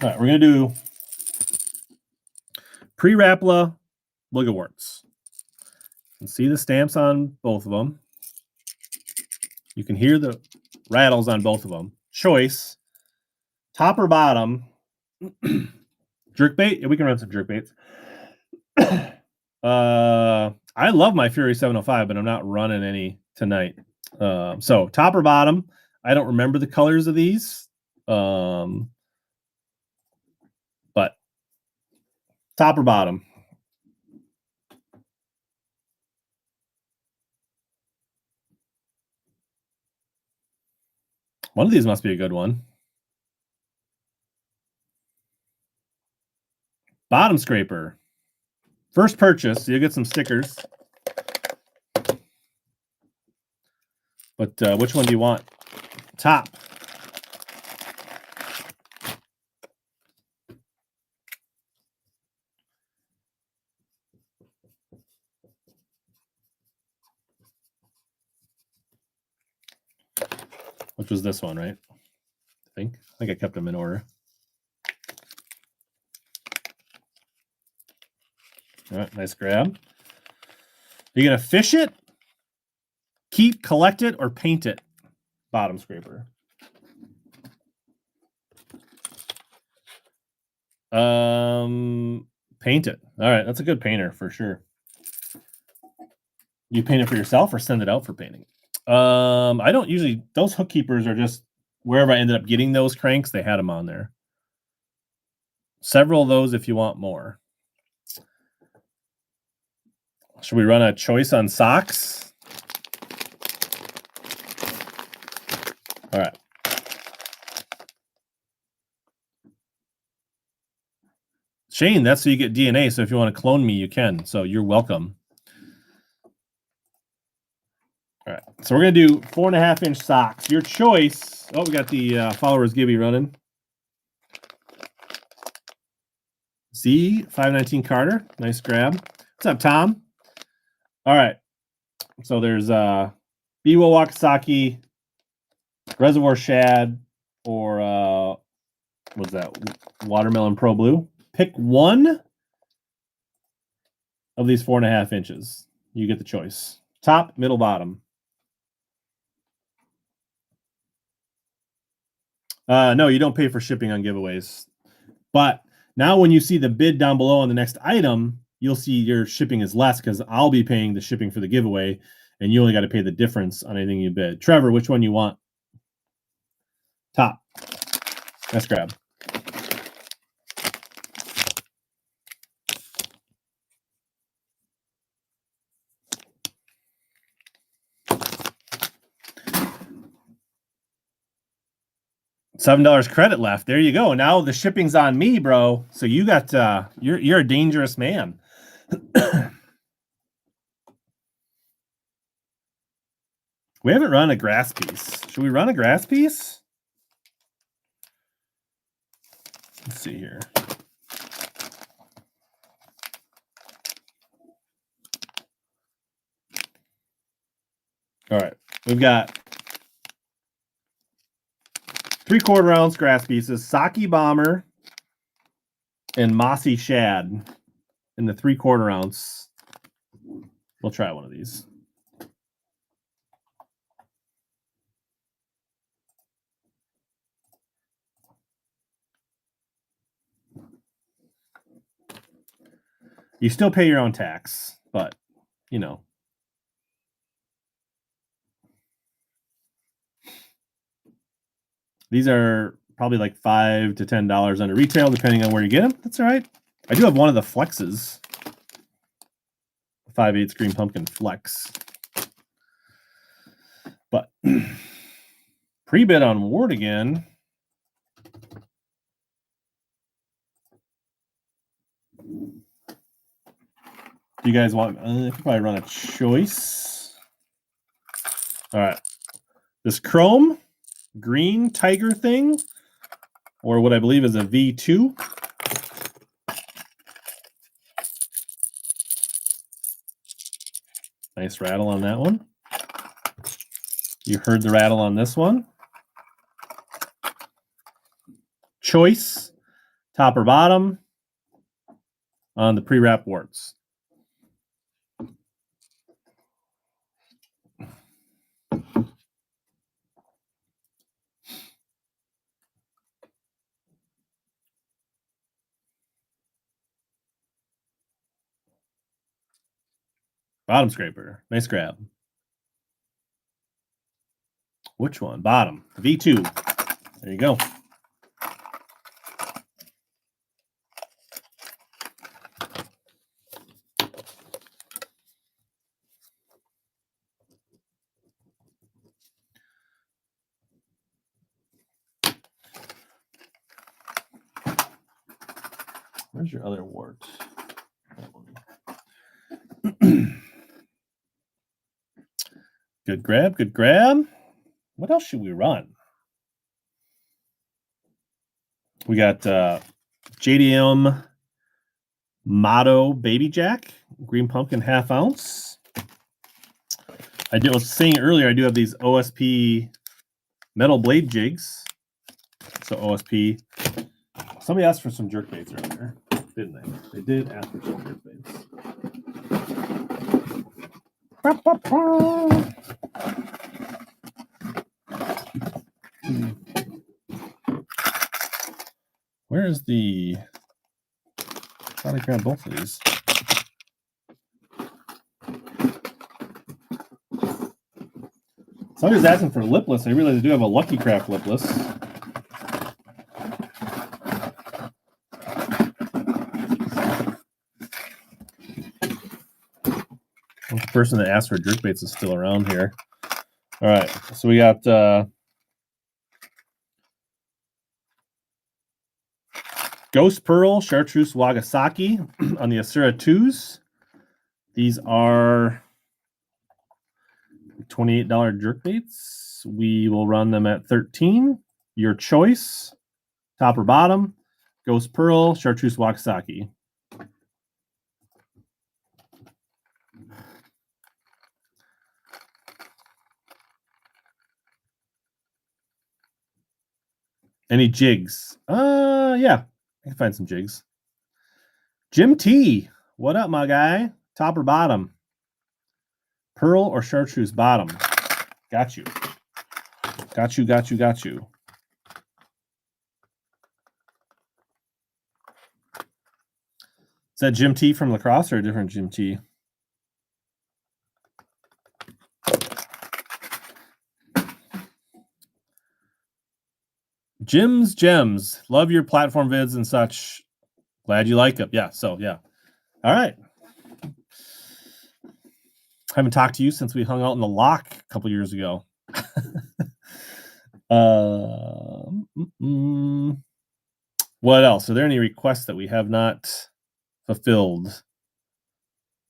S1: All right, we're going to do pre-Rapala, look at Warts. can see the stamps on both of them. You can hear the rattles on both of them. Choice, top or bottom. Jerkbait? Yeah, we can run some jerkbaits. I love my Fury 705, but I'm not running any tonight. So top or bottom? I don't remember the colors of these. But top or bottom? One of these must be a good one. Bottom scraper. First purchase, so you'll get some stickers. But which one do you want? Top. Which was this one, right? I think I kept them in order. All right, nice grab. Are you gonna fish it, keep, collect it, or paint it? Bottom scraper. Paint it. All right, that's a good painter for sure. You paint it for yourself or send it out for painting? I don't usually. Those hook keepers are just wherever I ended up getting those cranks. They had them on there. Several of those if you want more. Should we run a choice on socks? All right. Shane, that's so you get DNA. So if you want to clone me, you can. So you're welcome. All right. So we're going to do 4.5-inch socks. Your choice. Oh, we got the followers Gibby running. Z 519 Carter. Nice grab. What's up, Tom? All right. So there's Biwa Wakasaki, Reservoir Shad, or what's that? Watermelon Pro Blue. Pick one of these 4.5 inches. You get the choice. Top, middle, bottom. No, you don't pay for shipping on giveaways. But now when you see the bid down below on the next item, you'll see your shipping is less because I'll be paying the shipping for the giveaway, and you only got to pay the difference on anything you bid. Trevor, which one you want? Top. Let's grab. $7 credit left. There you go. Now the shipping's on me, bro. So you got you're a dangerous man. We haven't run a grass piece. Should we run a grass piece? Let's see here. All right. We've got 3/4 ounce grass pieces, Saki Bomber, and Mossy Shad in the 3/4 ounce. We'll try one of these. You still pay your own tax, but you know. These are probably like $5 to $10 under retail, depending on where you get them. That's all right. I do have one of the flexes. 5/8 Green Pumpkin Flex. But pre-bid on Ward again. Do you guys want? I could probably run a choice. All right. This chrome green tiger thing, or what I believe is a V2. Nice rattle on that one. You heard the rattle on this one. Choice, top or bottom on the pre-wrap warts. Bottom scraper. Nice grab. Which one? Bottom. V2. There you go. Where's your other wart? Good grab, good grab. What else should we run? We got JDM Motto Baby Jack, green pumpkin 1/2 ounce. I was saying earlier, I do have these OSP metal blade jigs. So OSP. Somebody asked for some jerk baits earlier, didn't they? They did ask for some jerk baits. Where is the... I thought I grabbed both of these. Somebody's asking for lipless. I realize I do have a Lucky Craft lipless. The person that asked for jerkbaits is still around here. All right, so we got Ghost Pearl, Chartreuse Wagasaki on the Asura 2s. These are $28 jerkbaits. We will run them at 13. Your choice, top or bottom. Ghost Pearl, Chartreuse Wagasaki. Any jigs? Yeah, I can find some jigs. Jim T, what up, my guy? Top or bottom? Pearl or Chartreuse bottom? Got you. Got you, got you, got you. Is that Jim T from Lacrosse or a different Jim T? Jim's Gems. Love your platform vids and such. Glad you like them. Yeah, so yeah. All right. Haven't talked to you since we hung out in the lock a couple years ago. What else? Are there any requests that we have not fulfilled?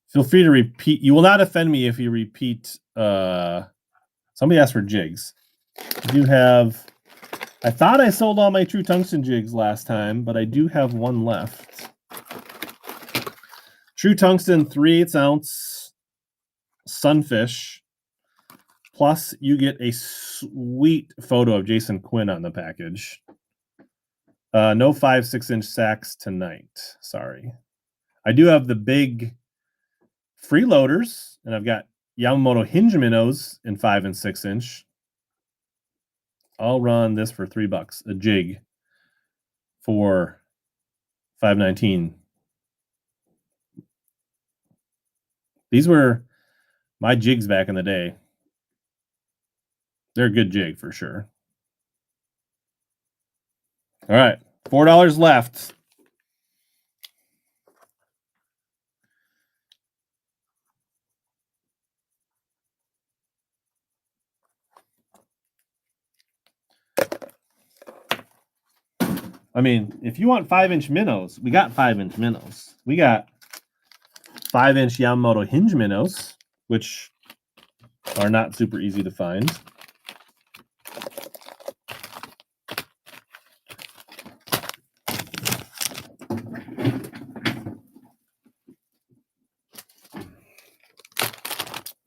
S1: Feel free to repeat. You will not offend me if you repeat. Somebody asked for jigs. I do have... I thought I sold all my True Tungsten jigs last time, but I do have one left. True Tungsten 3/8 ounce Sunfish. Plus, you get a sweet photo of Jason Quinn on the package. No 5/6 sacks tonight. Sorry. I do have the big freeloaders, and I've got Yamamoto hinge minnows in 5 and 6 I'll run this for $3. A jig for $5.19. These were my jigs back in the day. They're a good jig for sure. All right, $4 left. I mean, if you want 5-inch minnows, we got 5-inch minnows. We got 5-inch Yamamoto hinge minnows, which are not super easy to find.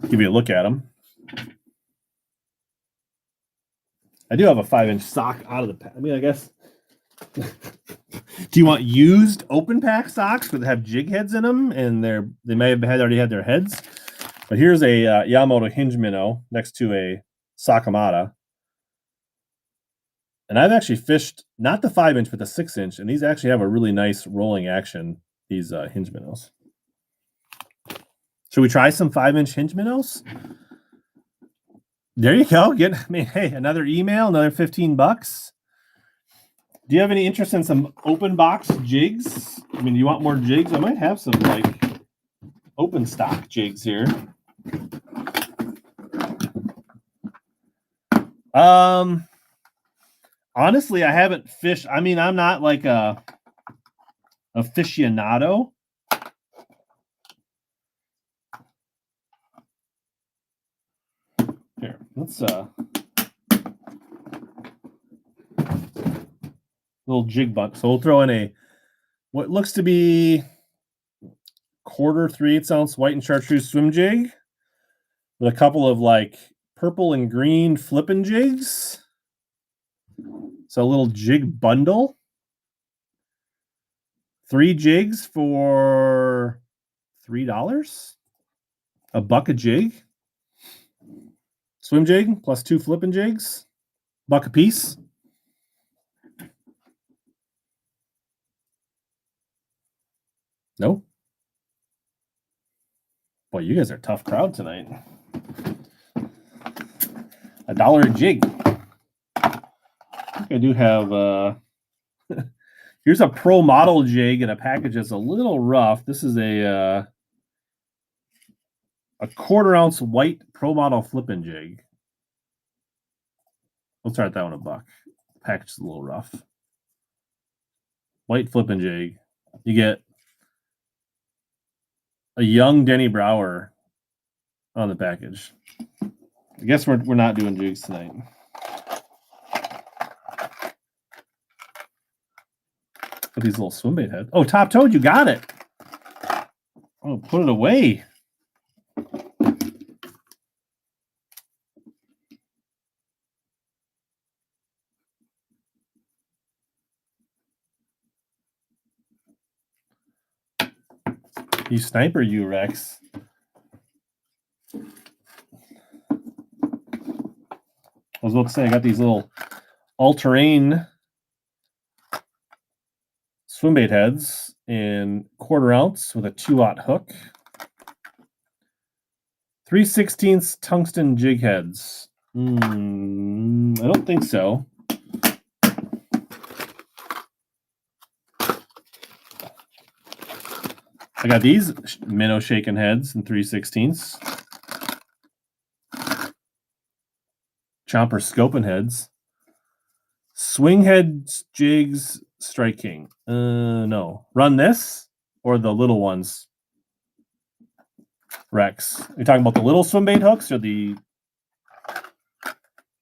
S1: Give you a look at them. I do have a 5-inch sock out of the pack. I mean, I guess. Do you want used open pack socks that have jig heads in them, and they may have already had their heads? But here's a Yamamoto hinge minnow next to a Sakamata, and I've actually fished not the 5-inch but the 6-inch, and these actually have a really nice rolling action. These hinge minnows. Should we try some 5-inch hinge minnows? There you go. Hey, another email, another $15. Do you have any interest in some open box jigs? I mean, do you want more jigs? I might have some like open stock jigs here. Honestly, I haven't fished. I mean, I'm not like a aficionado. Here, let's little jig bunt. So we'll throw in what looks to be 1/4 3/8 ounce white and chartreuse swim jig with a couple of like purple and green flipping jigs. So a little jig bundle. 3 jigs for $3. $1 a jig. Swim jig plus 2 flipping jigs. $1 a piece. No. Boy, you guys are a tough crowd tonight. $1 a jig. I think I do have here's a pro model jig in a package that's a little rough. This is a 1/4 ounce white pro model flipping jig. We'll start that one $1. The package is a little rough. White flipping jig. You get a young Denny Brower on the package. I guess we're not doing jigs tonight. Put these little swim bait heads. Oh, Top Toad, you got it. Oh, put it away. You sniper, you Rex. I was about to say I got these little all-terrain swim bait heads in 1/4 ounce with a 2/0 hook. 3/16 tungsten jig heads. I don't think so. I got these minnow shaken heads in 3/16. Chomper scoping heads. Swing heads, jigs, Strike King. No. Run this or the little ones? Rex. Are you talking about the little swim bait hooks or these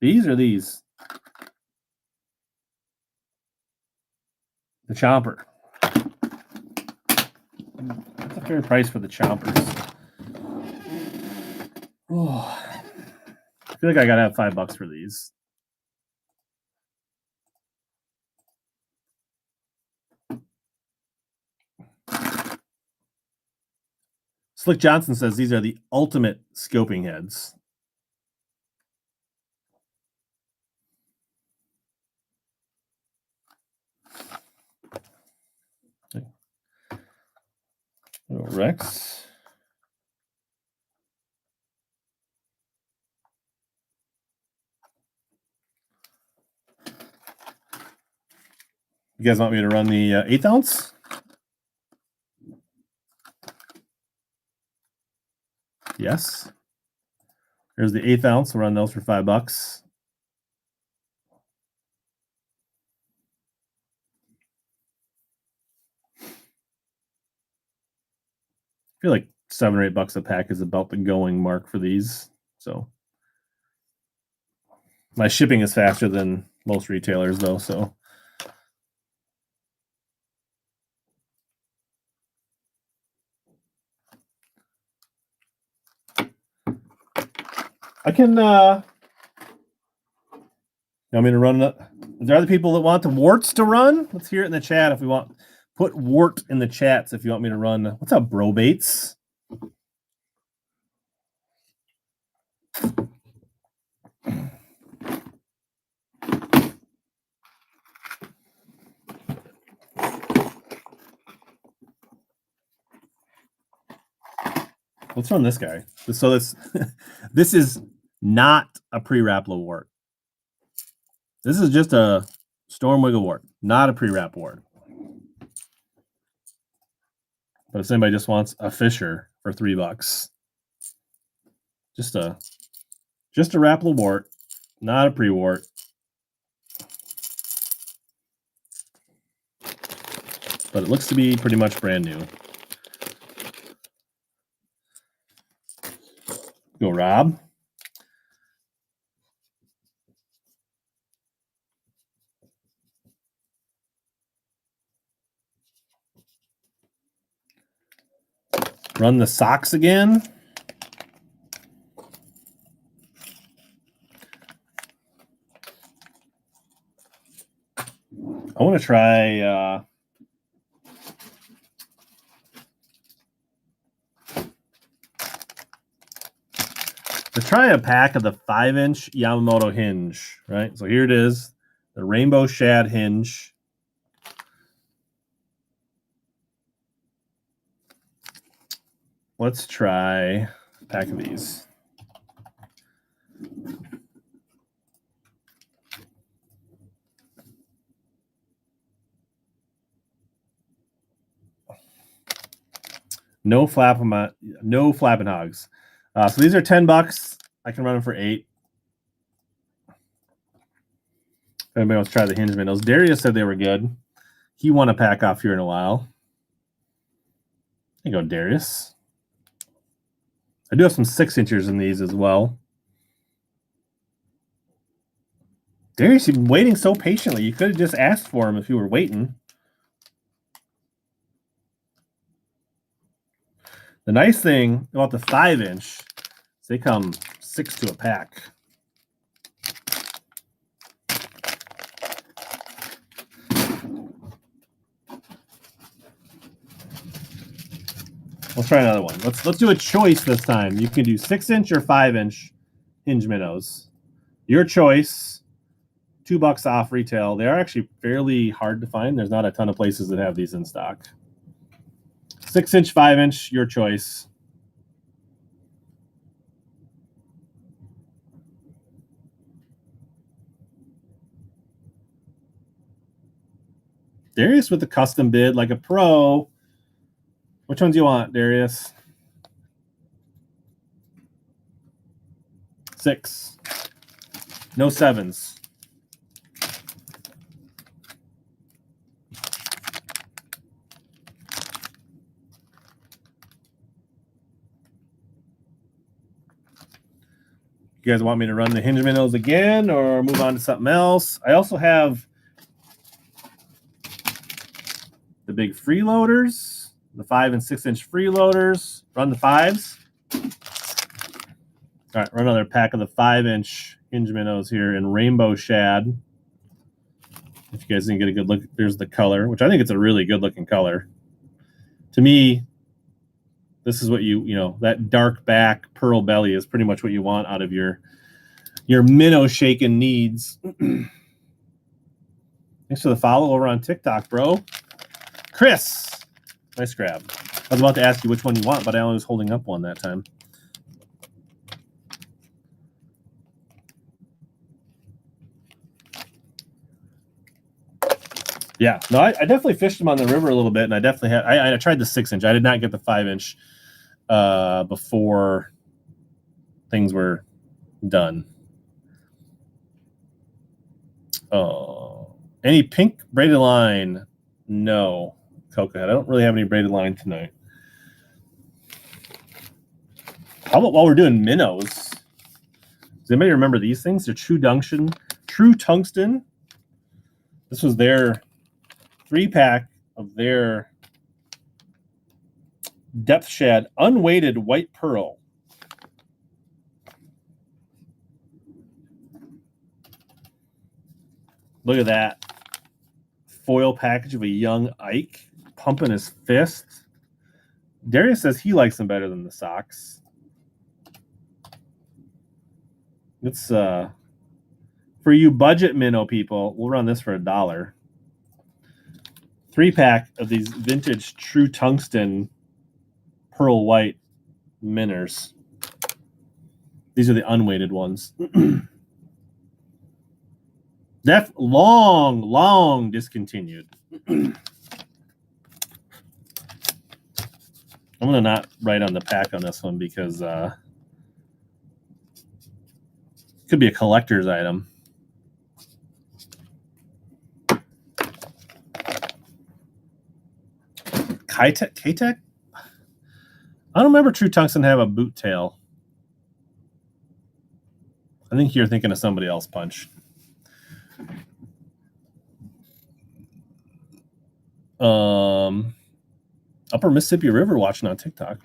S1: or these? The chomper. That's a fair price for the chompers. Oh, I feel like I gotta have $5 for these. Slick Johnson says these are the ultimate scoping heads. Rex. You guys want me to run the 1/8 ounce? Yes. Here's the 1/8 ounce. We'll run those for $5. I feel like $7 or $8 a pack is about the going mark for these. So my shipping is faster than most retailers, though. So I can. You want me to run? Is there other people that want the warts to run? Let's hear it in the chat if we want. Put wart in the chats if you want me to run. What's up, bro baits? Let's run this guy. So this is not a pre-wrap wart. This is just a Storm Wiggle wart, not a pre-wrap wart. But if somebody just wants a Fisher for $3, just a wrapple wart, not a pre-wart. But it looks to be pretty much brand new. Go, Rob. Run the socks again. I want to try a pack of the 5-inch Yamamoto hinge, right? So here it is, the rainbow shad hinge. Let's try a pack of these. No flapping hogs. So these are $10. I can run them for $8. If anybody wants to try the hinge minnows, Darius said they were good. He won a pack off here in a while. There you go, Darius. I do have some 6-inchers in these as well. Darius, you've been waiting so patiently. You could have just asked for them if you were waiting. The nice thing about the 5-inch is they come 6 to a pack. Let's try another one. Let's do a choice this time. You can do 6-inch or 5-inch hinge minnows. Your choice. $2 off retail. They are actually fairly hard to find. There's not a ton of places that have these in stock. 6-inch, 5-inch, your choice. Darius with the custom bid like a pro. Which ones do you want, Darius? 6. No 7s. You guys want me to run the hinge minnows again or move on to something else? I also have the big freeloaders, the 5- and 6-inch freeloaders. Run the 5s. All right, run another pack of the 5-inch hinge minnows here in rainbow shad. If you guys didn't get a good look, there's the color, which I think it's a really good looking color. To me, this is what that dark back pearl belly is pretty much what you want out of your minnow shaking needs. Thanks for the follow over on TikTok, bro. Chris, nice grab. I was about to ask you which one you want, but I only was holding up one that time. Yeah, no, I definitely fished them on the river a little bit, and I definitely had. I tried the 6-inch. I did not get the 5-inch before things were done. Oh, any pink braided line? No, Cocohead. I don't really have any braided line tonight. How about while we're doing minnows? Does anybody remember these things? They're True Tungsten. This was their 3-pack of their depth shad unweighted white pearl. Look at that foil package of a young Ike pumping his fist. Darius says he likes them better than the socks. It's for you budget minnow people, we'll run this for $1. 3-pack of these vintage True Tungsten pearl white Minners. These are the unweighted ones. Long discontinued. I'm going to not write on the pack on this one because it could be a collector's item. K-Tech? I don't remember True Tungsten have a boot tail. I think you're thinking of somebody else, Punch. Upper Mississippi River watching on TikTok.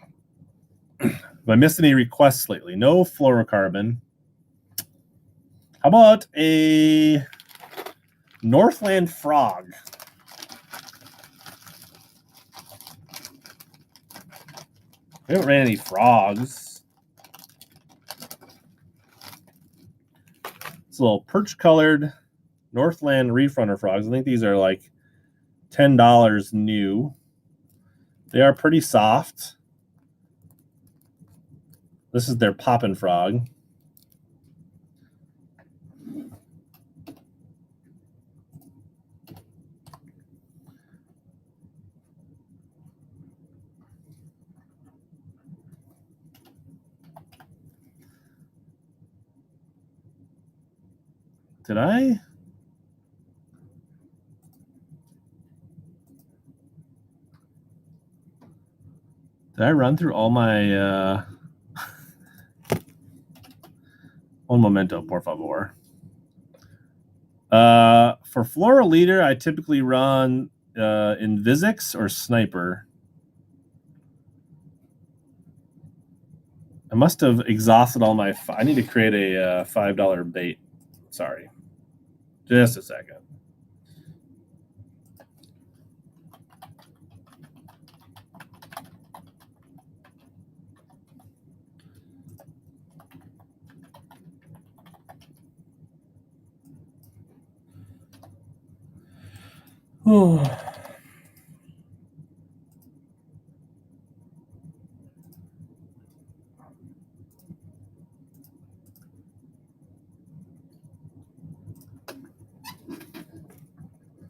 S1: Have I missed any requests lately? No fluorocarbon. How about a Northland frog? We haven't ran any frogs. It's a little perch-colored Northland Reef Runner frogs. I think these are like $10 new. They are pretty soft. This is their poppin' frog. Did I run through all my un momento, por favor. For Floral Leader, I typically run Invisix or Sniper. I must have exhausted all my... I need to create a $5 bait. Sorry. Just a second.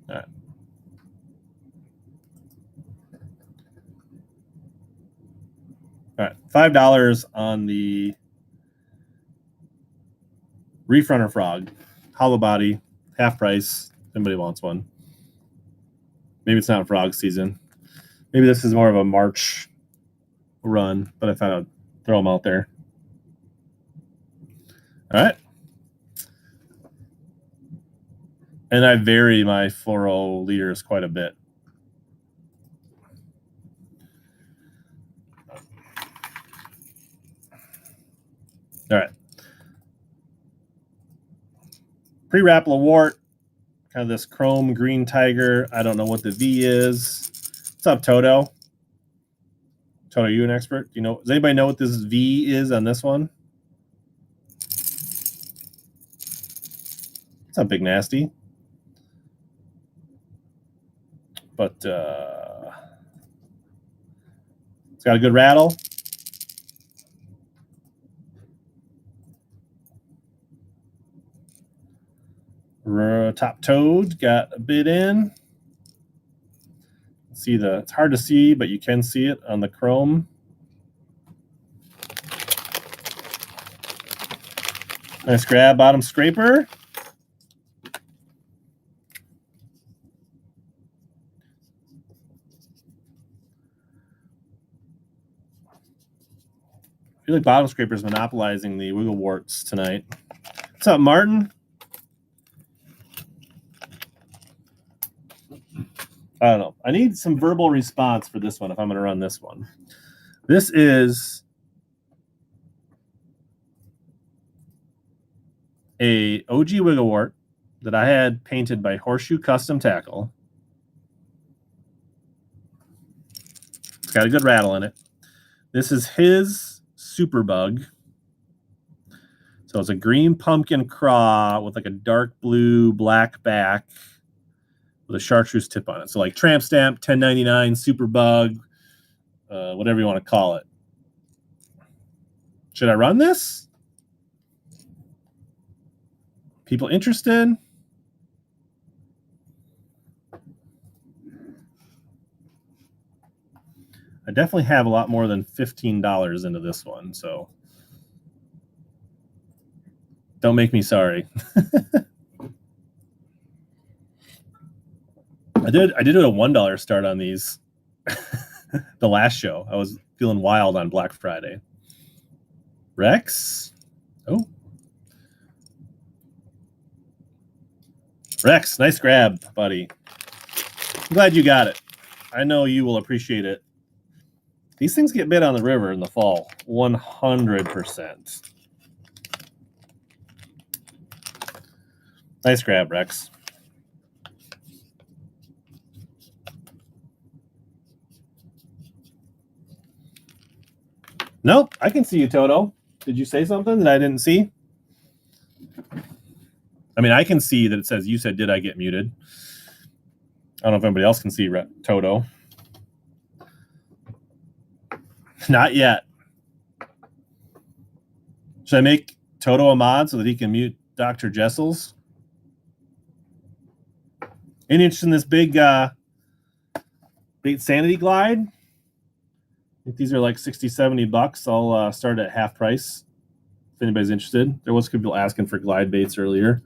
S1: All right. All right, $5 on the Reef Runner frog, hollow body, half price. If anybody wants one. Maybe it's not frog season. Maybe this is more of a March run, but I thought I'd throw them out there. All right. And I vary my floral leaders quite a bit. All right. Pre-Rapala Wart, kind of this chrome green tiger. I don't know what the V is. What's up, Toto? Toto, you an expert? You know, does anybody know what this V is on this one? It's not Big Nasty. But it's got a good rattle. Top toed got a bit in. See it's hard to see, but you can see it on the chrome. Nice grab, bottom scraper. I feel like bottom scraper's monopolizing the wiggle warts tonight. What's up, Martin? I don't know. I need some verbal response for this one if I'm going to run this one. This is a OG Wigglewort that I had painted by Horseshoe Custom Tackle. It's got a good rattle in it. This is his Super Bug. So it's a green pumpkin craw with like a dark blue black back with a chartreuse tip on it. So like tramp stamp, $10.99, Super Bug, whatever you want to call it. Should I run this? People interested? I definitely have a lot more than $15 into this one, so don't make me sorry. I did a $1 start on these the last show. I was feeling wild on Black Friday. Rex? Oh. Rex, nice grab, buddy. I'm glad you got it. I know you will appreciate it. These things get bid on the river in the fall, 100%. Nice grab, Rex. Nope, I can see you, Toto. Did you say something that I didn't see? I mean, I can see that it says, you said, did I get muted? I don't know if anybody else can see Toto. Not yet. Should I make Toto a mod so that he can mute Dr. Jessels? Any interest in this big Sanity Glide? I think these are like 60, 70 bucks. I'll start at half price if anybody's interested. There was people asking for glide baits earlier.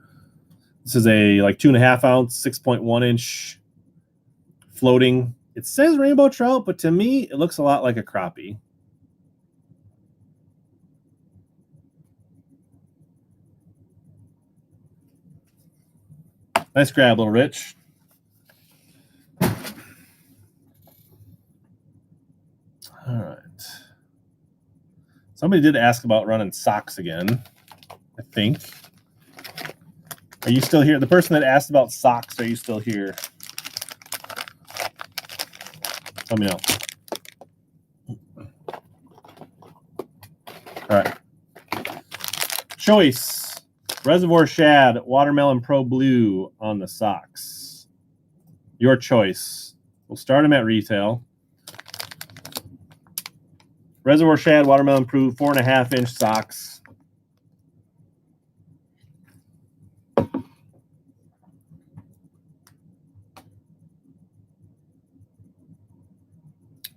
S1: This is a like 2.5 ounce, 6.1 inch floating. It says rainbow trout, but to me, it looks a lot like a crappie. Nice grab, little Rich. All right. Somebody did ask about running socks again, I think. Are you still here? The person that asked about socks, are you still here? Let me know. All right. Choice. Reservoir Shad, Watermelon Pro Blue on the socks. Your choice. We'll start them at retail. Reservoir Shad, Watermelon Pro, 4.5 inch socks.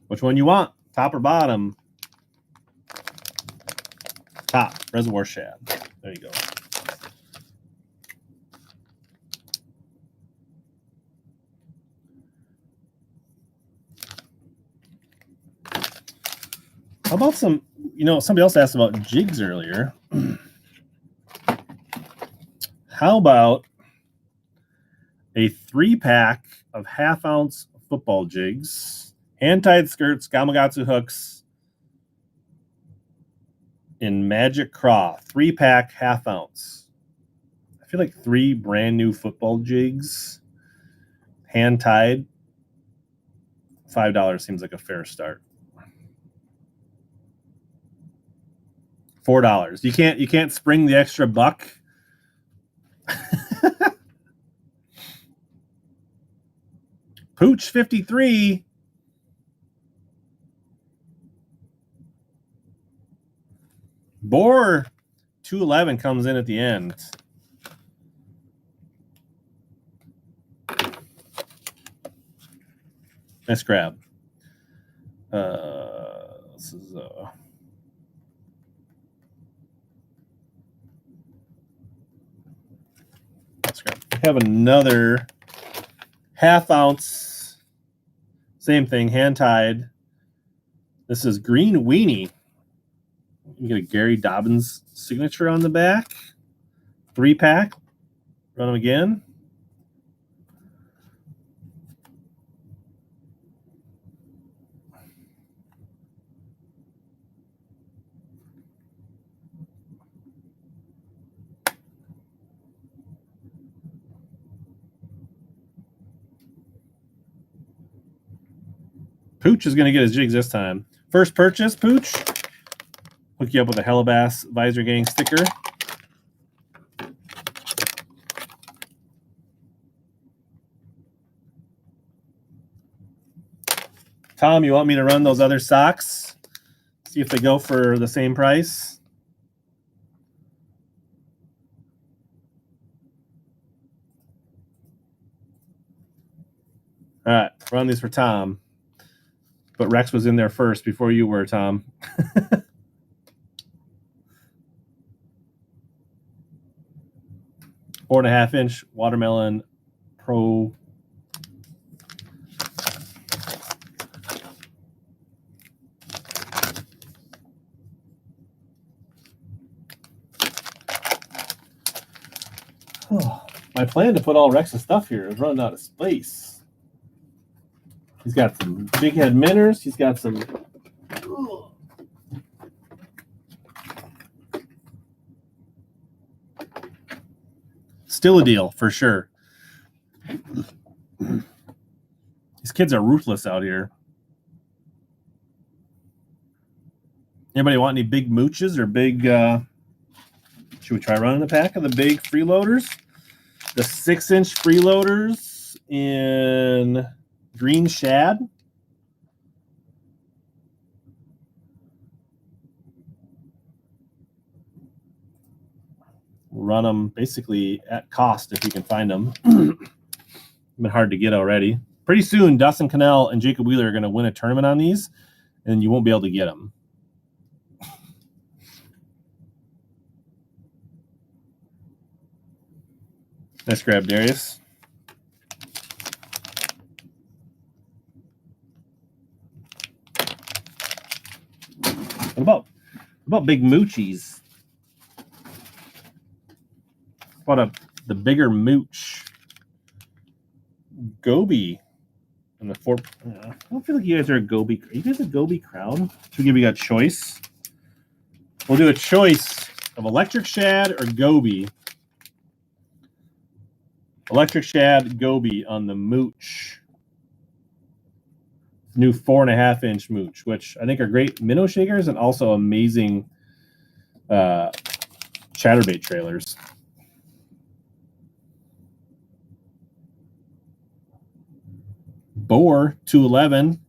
S1: Which one you want? Top or bottom? Top. Reservoir Shad. There you go. How about some, somebody else asked about jigs earlier. How about a 3-pack of 1/2 ounce football jigs, hand-tied skirts, Gamakatsu hooks in Magic Craw, 3-pack, 1/2 ounce. I feel like 3 brand new football jigs, hand-tied, $5 seems like a fair start. $4. You can't spring the extra buck. Pooch 53. Boar 211 comes in at the end. Nice grab. This is nice grab. I have another 1/2 ounce. Same thing, hand tied. This is Green Weenie. You get a Gary Dobbins signature on the back. 3-pack. Run them again. Pooch is going to get his jigs this time. First purchase, Pooch. Hook you up with a Hellabass Visor Gang sticker. Tom, you want me to run those other socks? See if they go for the same price? All right, run these for Tom. But Rex was in there first before you were, Tom. 4.5-inch watermelon pro. Oh, my plan to put all Rex's stuff here is running out of space. He's got some big head Minners. He's got some. Still a deal for sure. These kids are ruthless out here. Anybody want any big mooches or big? Should we try running a pack of the big freeloaders? The 6-inch freeloaders in green shad. We'll run them basically at cost if you can find them. Been hard to get already. Pretty soon, Dustin Cannell and Jacob Wheeler are going to win a tournament on these, and you won't be able to get them. Nice grab, Darius. What about big moochies? What about the bigger mooch? Goby. And the 4. I don't feel like you guys are a Goby. Are you guys a Goby crowd? Should we give you a choice? We'll do a choice of electric shad or Goby. Electric shad, Goby on the mooch. New 4.5-inch mooch, which I think are great minnow shakers and also amazing chatterbait trailers. Boar 211.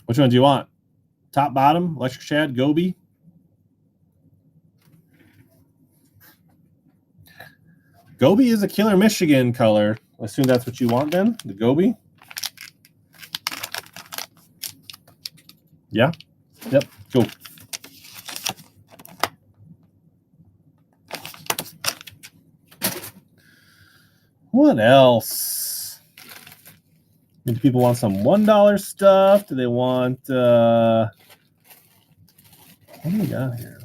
S1: Which one do you want? Top, bottom, electric shad, Goby. Goby is a Killer Michigan color. I assume that's what you want then, the Goby. Yeah. Yep. Go. What else? Do people want some $1 stuff? Do they want what do we got here?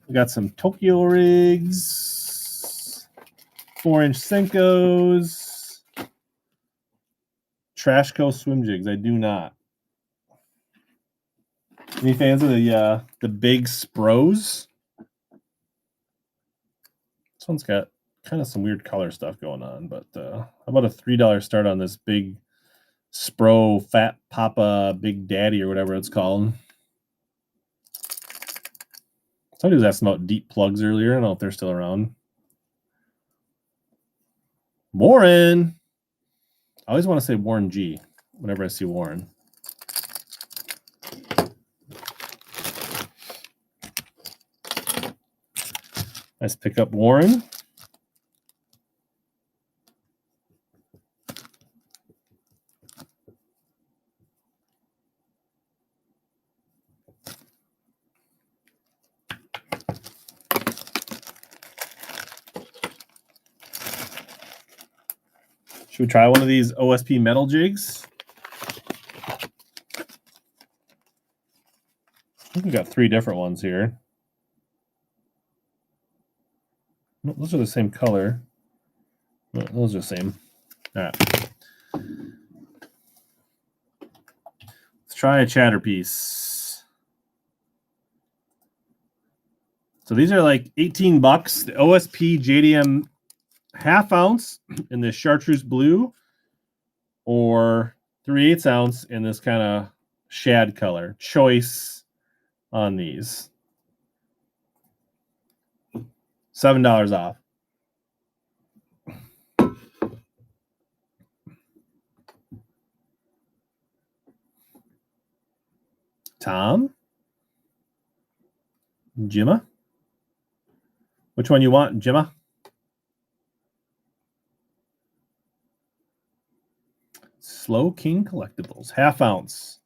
S1: We got some Tokyo rigs, 4-inch Senkos, Trash Coast swim jigs. I do not. Any fans of the big Spros? This one's got kind of some weird color stuff going on, but how about a $3 start on this big Spro Fat Papa Big Daddy or whatever it's called? Somebody was asking about deep plugs earlier. I don't know if they're still around. Warren. I always want to say Warren G whenever I see Warren. Nice pickup, Warren. Should we try one of these OSP metal jigs? I think we got 3 different ones here. No, those are the same color. No, those are the same. All right. Let's try a chatter piece. So these are like $18. The OSP JDM ½ ounce in this chartreuse blue, or 3/8 ounce in this kind of shad color. Choice on these. $7 off. Tom? Jimma? Which one you want, Gemma? Slow King Collectibles, half ounce.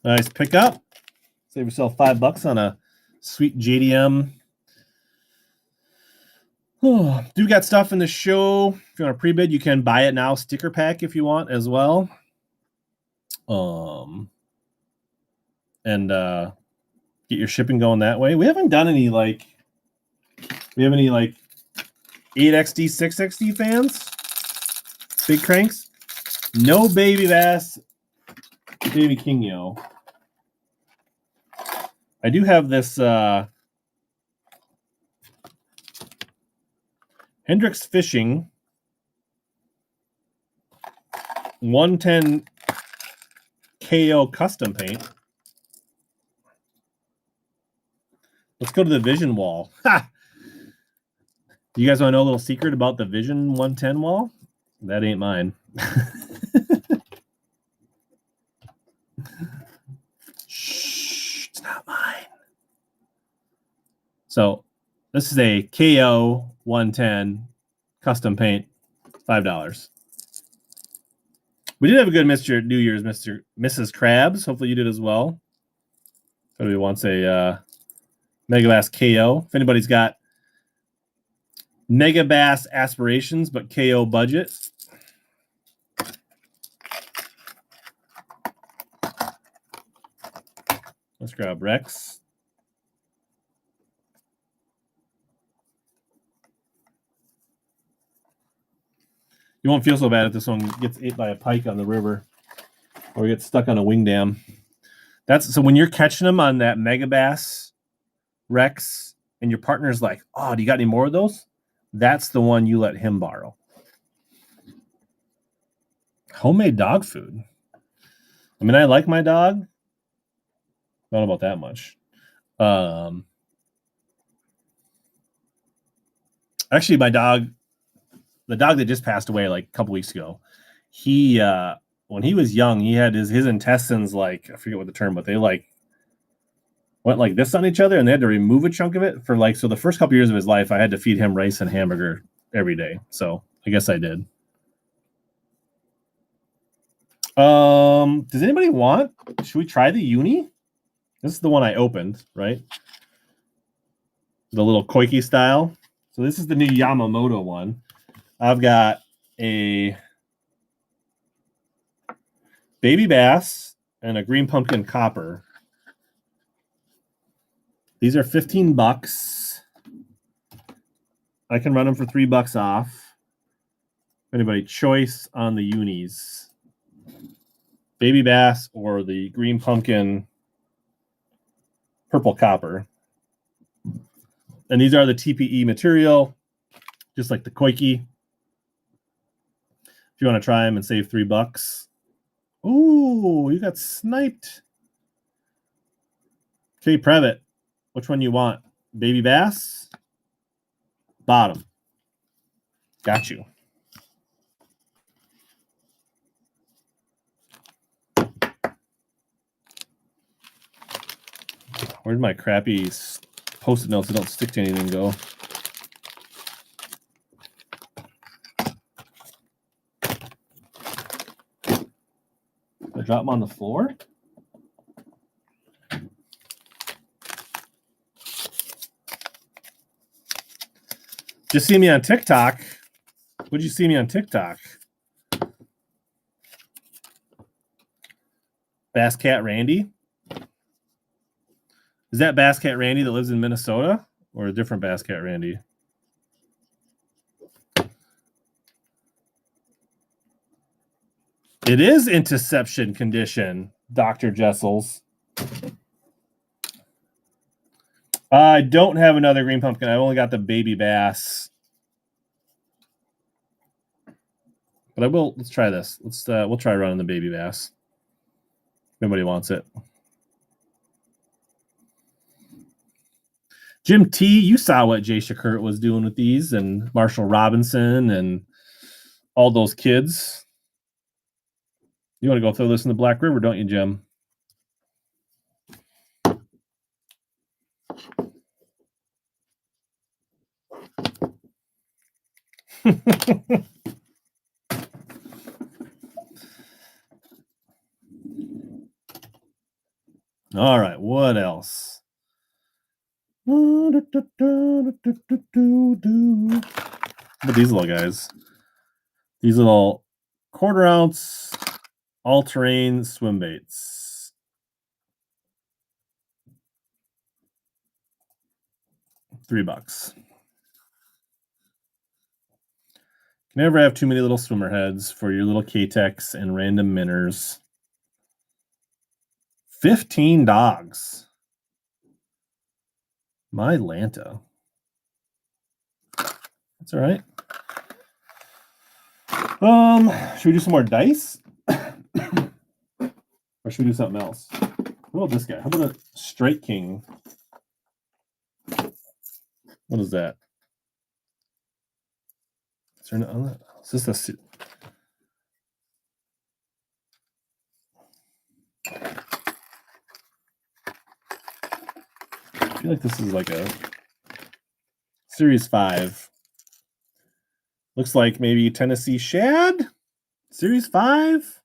S1: Nice pickup. Save yourself $5 on a sweet JDM. Oh, do got stuff in the show. If you want a pre-bid, you can buy it now. Sticker pack if you want as well. And get your shipping going that way. We haven't done any like. We have any like 8XD, 6XD fans? Big cranks? No baby bass, baby kingo. I do have this Hendrix Fishing 110 KO custom paint. Let's go to the Vision wall. Ha! You guys want to know a little secret about the Vision 110 wall? That ain't mine. Shh, it's not mine. So this is a KO 110 custom paint, $5. We did have a good Mr. New Year's, Mrs. Krabs. Hopefully you did as well. If anybody wants a Mega Bass KO. If anybody's got Mega Bass aspirations but KO budget, let's grab Rex. You won't feel so bad if this one gets ate by a pike on the river or gets stuck on a wing dam. So when you're catching them on that Mega Bass Rex and your partner's like, oh, do you got any more of those? That's the one you let him borrow. Homemade dog food. I mean, I like my dog. Not about that much. Actually, my dog, the dog that just passed away like a couple weeks ago, he when he was young, he had his intestines like, I forget what the term, but they like went like this on each other, and they had to remove a chunk of it for like, so the first couple years of his life, I had to feed him rice and hamburger every day. So I guess I did. Does anybody want? Should we try the uni? This is the one I opened, right? The little Koiki style. So this is the new Yamamoto one. I've got a baby bass and a green pumpkin copper. These are $15. I can run them for $3 off. Anybody choice on the unis? Baby bass or the green pumpkin purple copper. And these are the TPE material, just like the Koiki. If you want to try them and save $3. Ooh, you got sniped. Okay, Previtt. Which one you want? Baby bass? Bottom. Got you. Where'd my crappy Post-it notes that don't stick to anything go? I drop them on the floor? Just see me on TikTok. What'd you see me on TikTok? Bass Cat Randy? Is that Bass Cat Randy that lives in Minnesota or a different Bass Cat Randy? It is interception condition, Dr. Jessels. I don't have another green pumpkin. I've only got the baby bass. But I will. Let's try this. We'll try running the baby bass. Nobody wants it. Jim T, you saw what Jay Shakurt was doing with these, and Marshall Robinson and all those kids. You want to go throw this in the Black River, don't you, Jim? All right, what else? What about these little guys? These little 1/4 ounce all-terrain swim baits. $3. You never have too many little swimmer heads for your little K-Tex and random minners. 15 dogs. My Lanta. That's all right. Should we do some more dice? Or should we do something else? What about this guy? How about a Straight King? What is that? Is there no, is this a... I feel like this is like a Series 5. Looks like maybe Tennessee Shad? Series 5?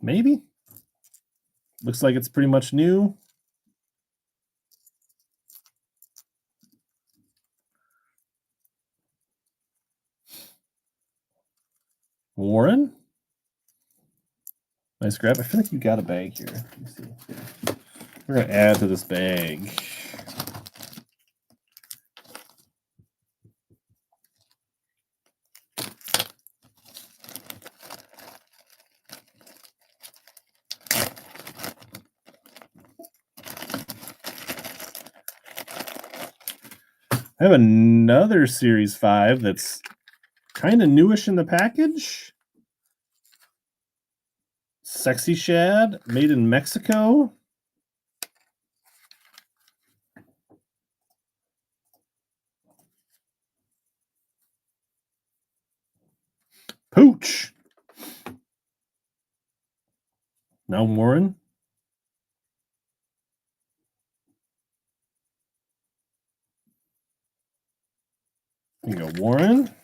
S1: Maybe. Looks like it's pretty much new. Warren? Nice grab. I feel like you got a bag here. Let me see. We're going to add to this bag. I have another Series 5 that's kind of newish in the package. Sexy Shad, made in Mexico. Pooch. Now Warren. Here you go, Warren.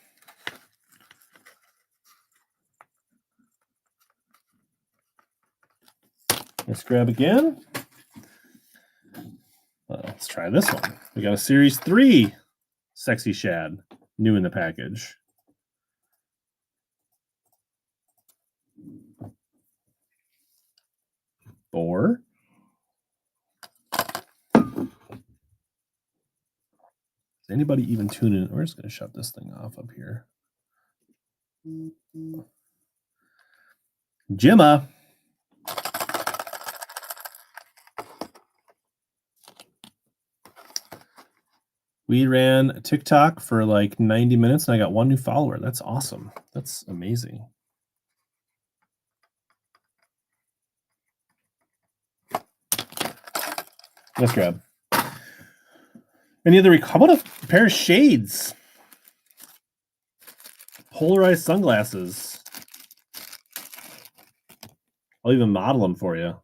S1: Let's grab again. Let's try this one. We got a Series 3 Sexy Shad, new in the package. Or is anybody even tuning in? We're just going to shut this thing off up here. Jimma. We ran TikTok for like 90 minutes and I got 1 new follower. That's awesome. That's amazing. Let's grab. Any other? How about a pair of shades? Polarized sunglasses. I'll even model them for you.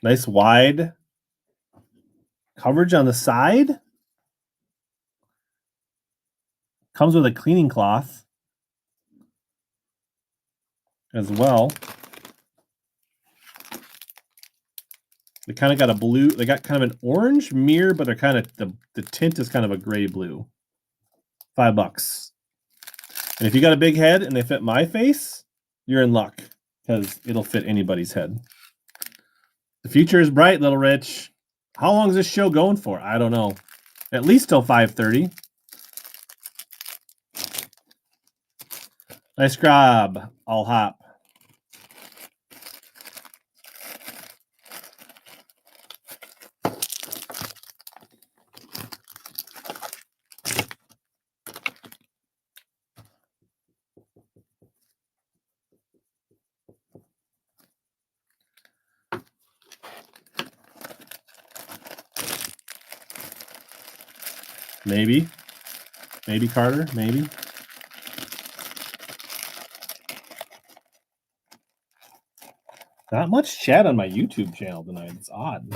S1: Nice wide coverage on the side. Comes with a cleaning cloth as well. They kind of got a blue, they got kind of an orange mirror, but they're kind of, the tint is kind of a gray blue. $5. And if you got a big head and they fit my face, you're in luck because it'll fit anybody's head. The future is bright, little Rich. How long is this show going for? I don't know. At least till 5:30. Nice grab. I'll hop. Maybe. Maybe Carter. Maybe. Not much chat on my YouTube channel tonight. It's odd.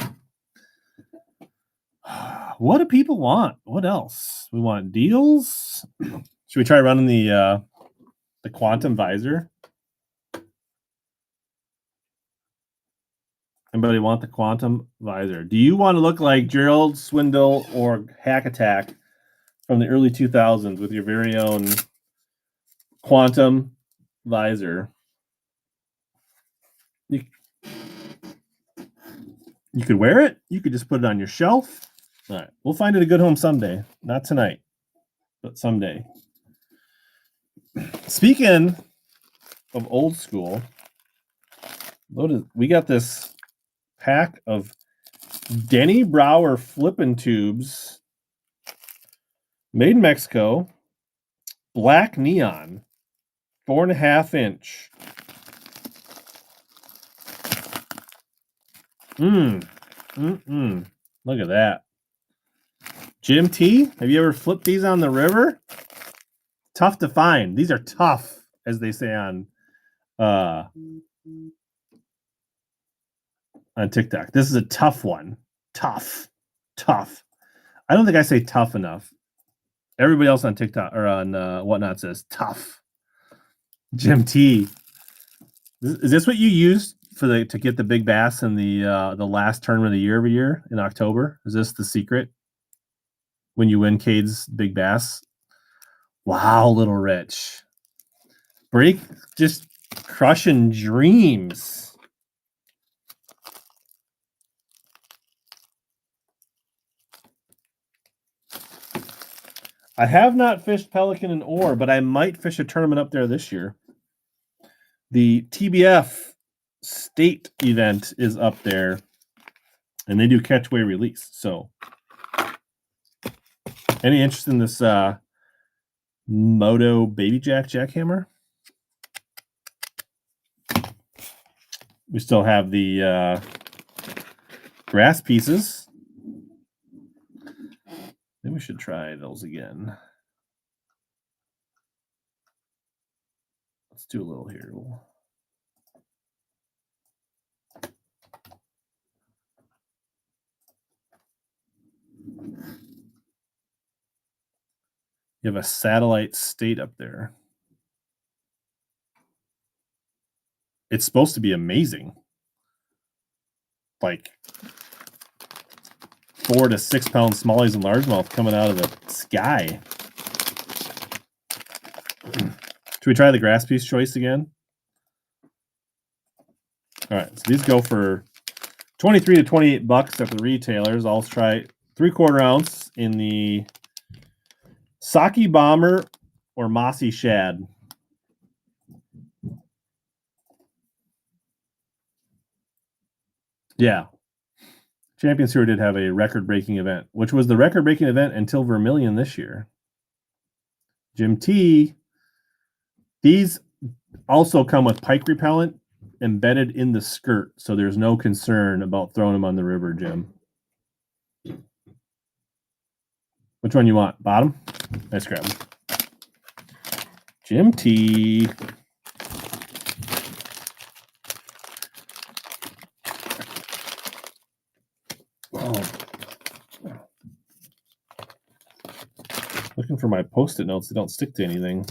S1: What do people want? What else? We want deals. Should we try running the quantum visor? Anybody want the quantum visor? Do you want to look like Gerald Swindle or Hack Attack from the early 2000s with your very own quantum visor? You could wear it. You could just put it on your shelf. All right. We'll find it a good home someday. Not tonight, but someday. Speaking of old school, we got this pack of Denny Brower flipping tubes made in Mexico, black neon, 4.5 inch. Look at that. Jim T, have you ever flipped these on the river? Tough to find. These are tough, as they say on TikTok. This is a tough one. Tough. I don't think I say tough enough. Everybody else on TikTok or on WhatNot says tough. Jim T, is this what you use to get the big bass in the last tournament of the year every year in October? Is this the secret when you win Cade's big bass? Wow, Little Rich. Break just crushing dreams. I have not fished Pelican and Ore, but I might fish a tournament up there this year. The TBF state event is up there, and they do catch, weigh, release. So, any interest in this Moto Baby Jack jackhammer? We still have the grass pieces. Maybe we should try those again. Let's do a little here. You have a satellite state up there. It's supposed to be amazing. Like 4 to 6 pound smallies and largemouth coming out of the sky. Should we try the grass piece choice again? All right, so these go for 23 to 28 bucks at the retailers. I'll try 3/4 ounce in the Saki Bomber or Mossy Shad. Yeah. Champions Tour did have a record-breaking event, which was the record-breaking event until Vermilion this year. Jim T, these also come with pike repellent embedded in the skirt, so there's no concern about throwing them on the river, Jim. Which one you want? Bottom? Nice grab. Jim T. Oh. Looking for my Post-it notes. They don't stick to anything.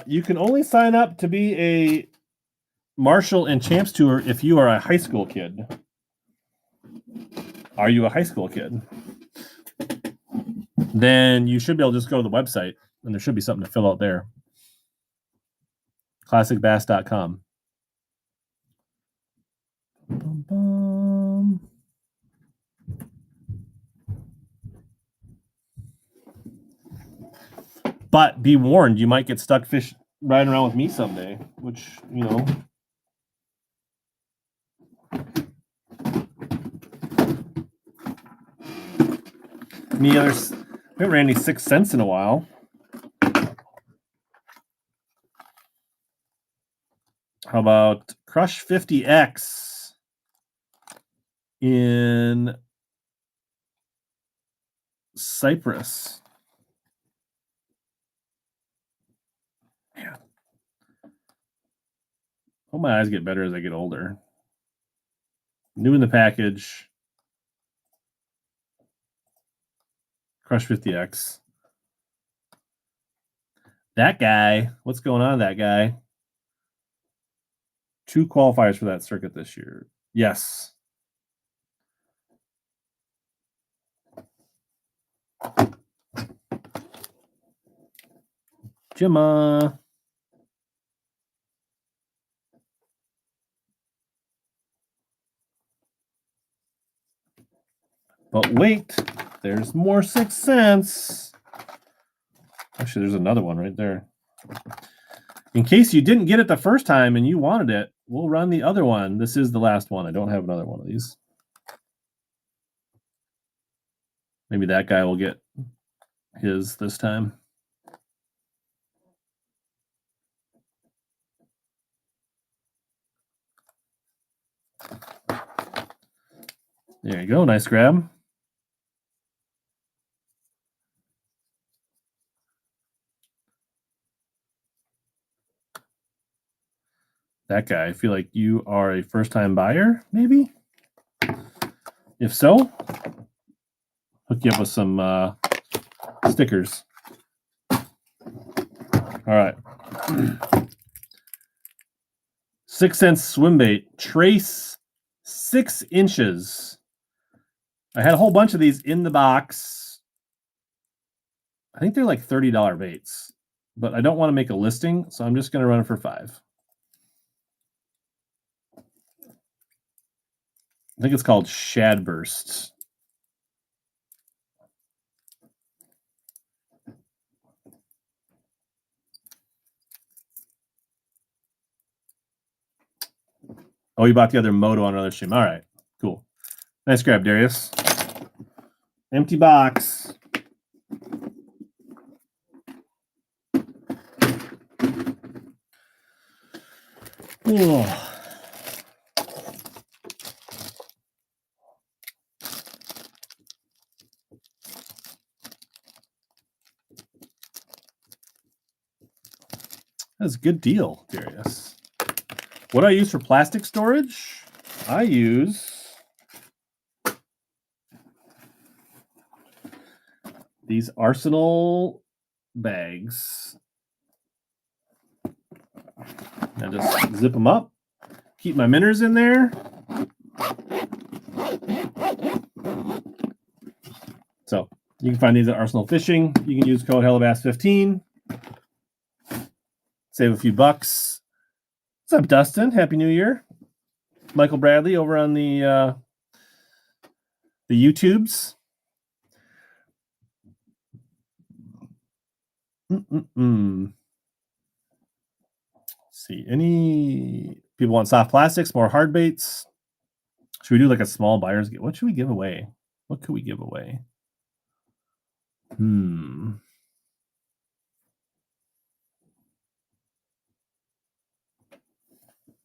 S1: You can only sign up to be a Marshall and Champs Tour if you are a high school kid. Are you a high school kid? Then you should be able to just go to the website, and there should be something to fill out there. ClassicBass.com. But be warned, you might get stuck fish riding around with me someday, which, you know. We haven't ran any 6 cents in a while. How about Crush 50X in Cypress. Man. Hope my eyes get better as I get older. New in the package. Crush 50X. That guy. What's going on, that guy? 2 qualifiers for that circuit this year. Yes. Gemma. But wait, there's more 6 cents. Actually, there's another one right there. In case you didn't get it the first time and you wanted it, we'll run the other one. This is the last one. I don't have another one of these. Maybe that guy will get his this time. There you go. Nice grab. That guy, I feel like you are a first-time buyer, maybe? If so, hook you up with some stickers. All right. 6 cents swim bait. Trace 6 inches. I had a whole bunch of these in the box. I think they're like $30 baits, but I don't want to make a listing, so I'm just going to run it for 5. I think it's called Shadburst. Oh, you bought the other Moto on another stream. All right, cool. Nice grab, Darius. Empty box. Oh. That's a good deal, Darius. What do I use for plastic storage? I use these Arsenal bags. I just zip them up, keep my minnows in there. So you can find these at Arsenal Fishing. You can use code HellaBass15. Save a few bucks. What's up, Dustin? Happy New Year. Michael Bradley over on the YouTubes. Let's see. Any people want soft plastics, more hard baits? Should we do like a small buyer's gift? What should we give away? What could we give away?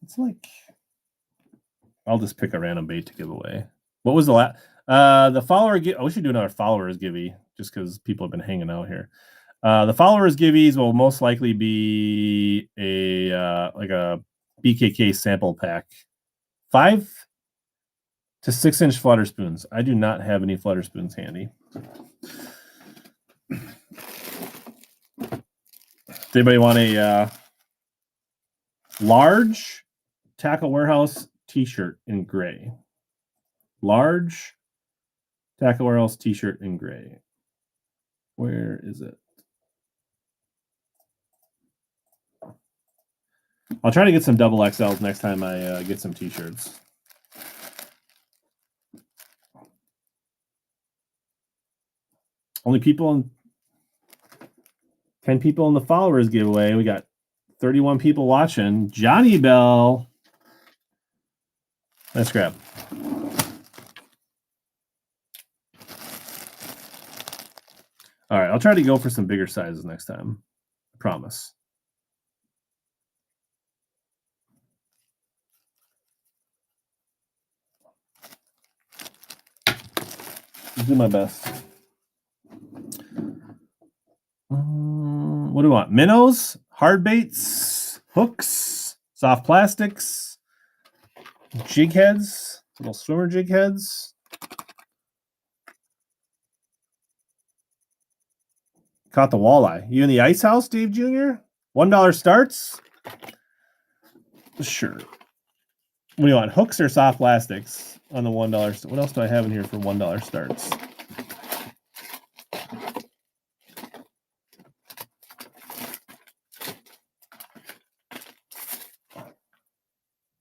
S1: It's like, I'll just pick a random bait to give away. What was the last? The follower give. Oh, we should do another followers givey just because people have been hanging out here. The followers giveies will most likely be a like a BKK sample pack, 5 to 6 inch flutter spoons. I do not have any flutter spoons handy. Does anybody want a large Tackle Warehouse t-shirt in gray? Large Tackle Warehouse t-shirt in gray. Where is it? I'll try to get some double XLs next time I get some t-shirts. Only people in 10 people in the followers giveaway. We got 31 people watching. Johnny Bell. Nice grab. All right, I'll try to go for some bigger sizes next time. I promise. I'll do my best. What do we want? Minnows, hard baits, hooks, soft plastics, jig heads, little swimmer jig heads. Caught the walleye. You in the ice house, Dave Jr.? $1 starts? Sure. What do you want? Hooks or soft plastics on the $1? What else do I have in here for $1 starts?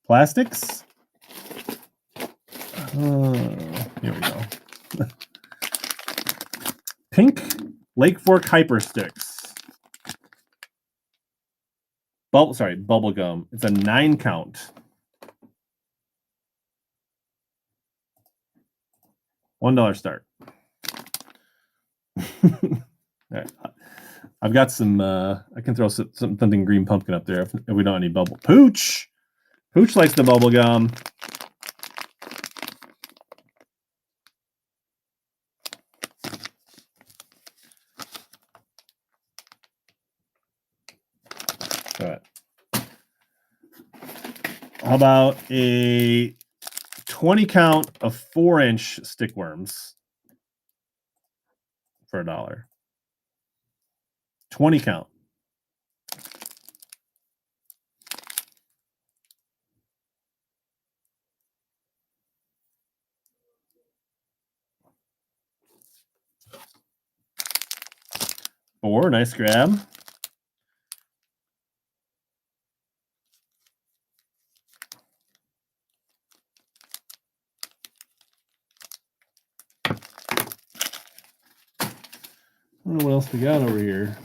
S1: Plastics? Here we go. Pink Lake Fork Hyper Sticks. Bubble gum. It's a 9 count. $1 start. All right. I've got some. I can throw something green pumpkin up there if we don't have any bubble. Pooch likes the bubble gum. All right. How about a 20 count of 4-inch stickworms for $1? 20 count. Nice grab. I don't know what else we got over here.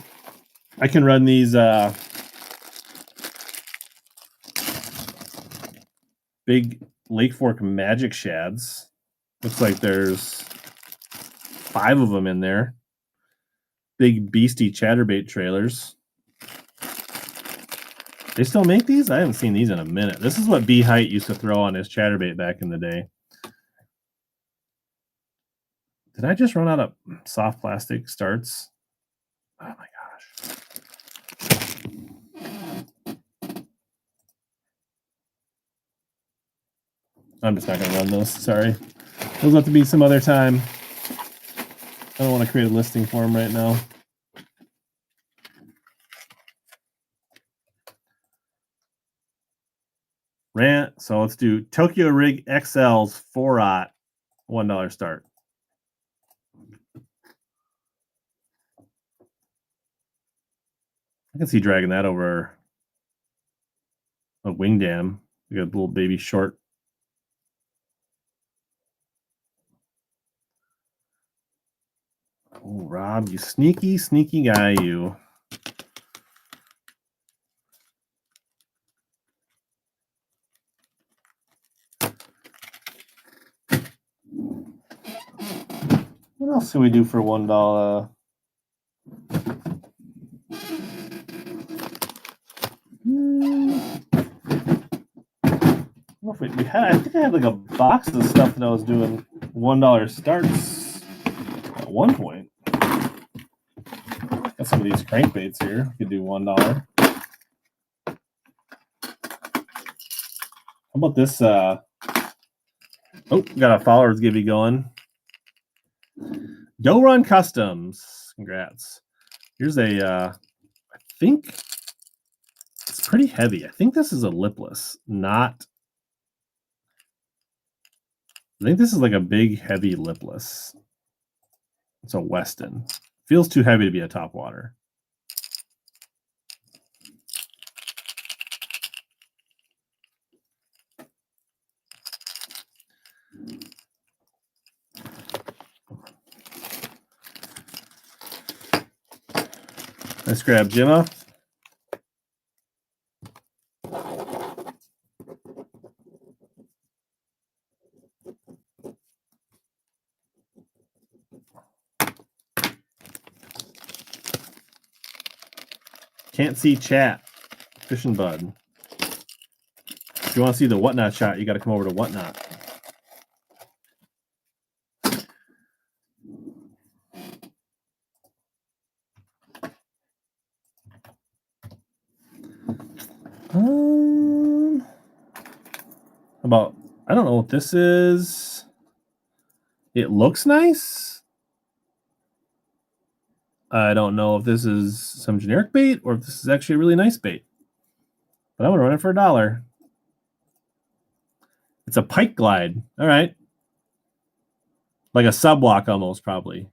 S1: I can run these big Lake Fork Magic Shads. Looks like there's 5 of them in there. Big beastie chatterbait trailers. They still make these? I haven't seen these in a minute. This is what B Height used to throw on his chatterbait back in the day. Did I just run out of soft plastic starts? Oh my gosh. I'm just not going to run those. Sorry. Those have to be some other time. I don't want to create a listing for them right now. Rant. So let's do Tokyo Rig XL's 4-aught, $1 start. I can see dragging that over a wing dam. We got a little baby short. Oh, Rob, you sneaky, sneaky guy, you. What else can we do for $1? I think I had like a box of stuff that I was doing $1 starts at one point. Got some of these crankbaits here. We could do $1. How about this? Oh, got a followers givey going. Doe Run Customs. Congrats. Here's a, I think it's pretty heavy. I think this is a lipless, not. I think this is like a big, heavy lipless. It's a Weston. Feels too heavy to be a top water. Nice grab, Jimma. Can't see chat. Fishing Bud. If you want to see the WhatNot shot, you got to come over to WhatNot. About, I don't know what this is. It looks nice. I don't know if this is some generic bait or if this is actually a really nice bait. But I'm going to run it for $1. It's a pike glide. All right. Like a subwalk almost, probably.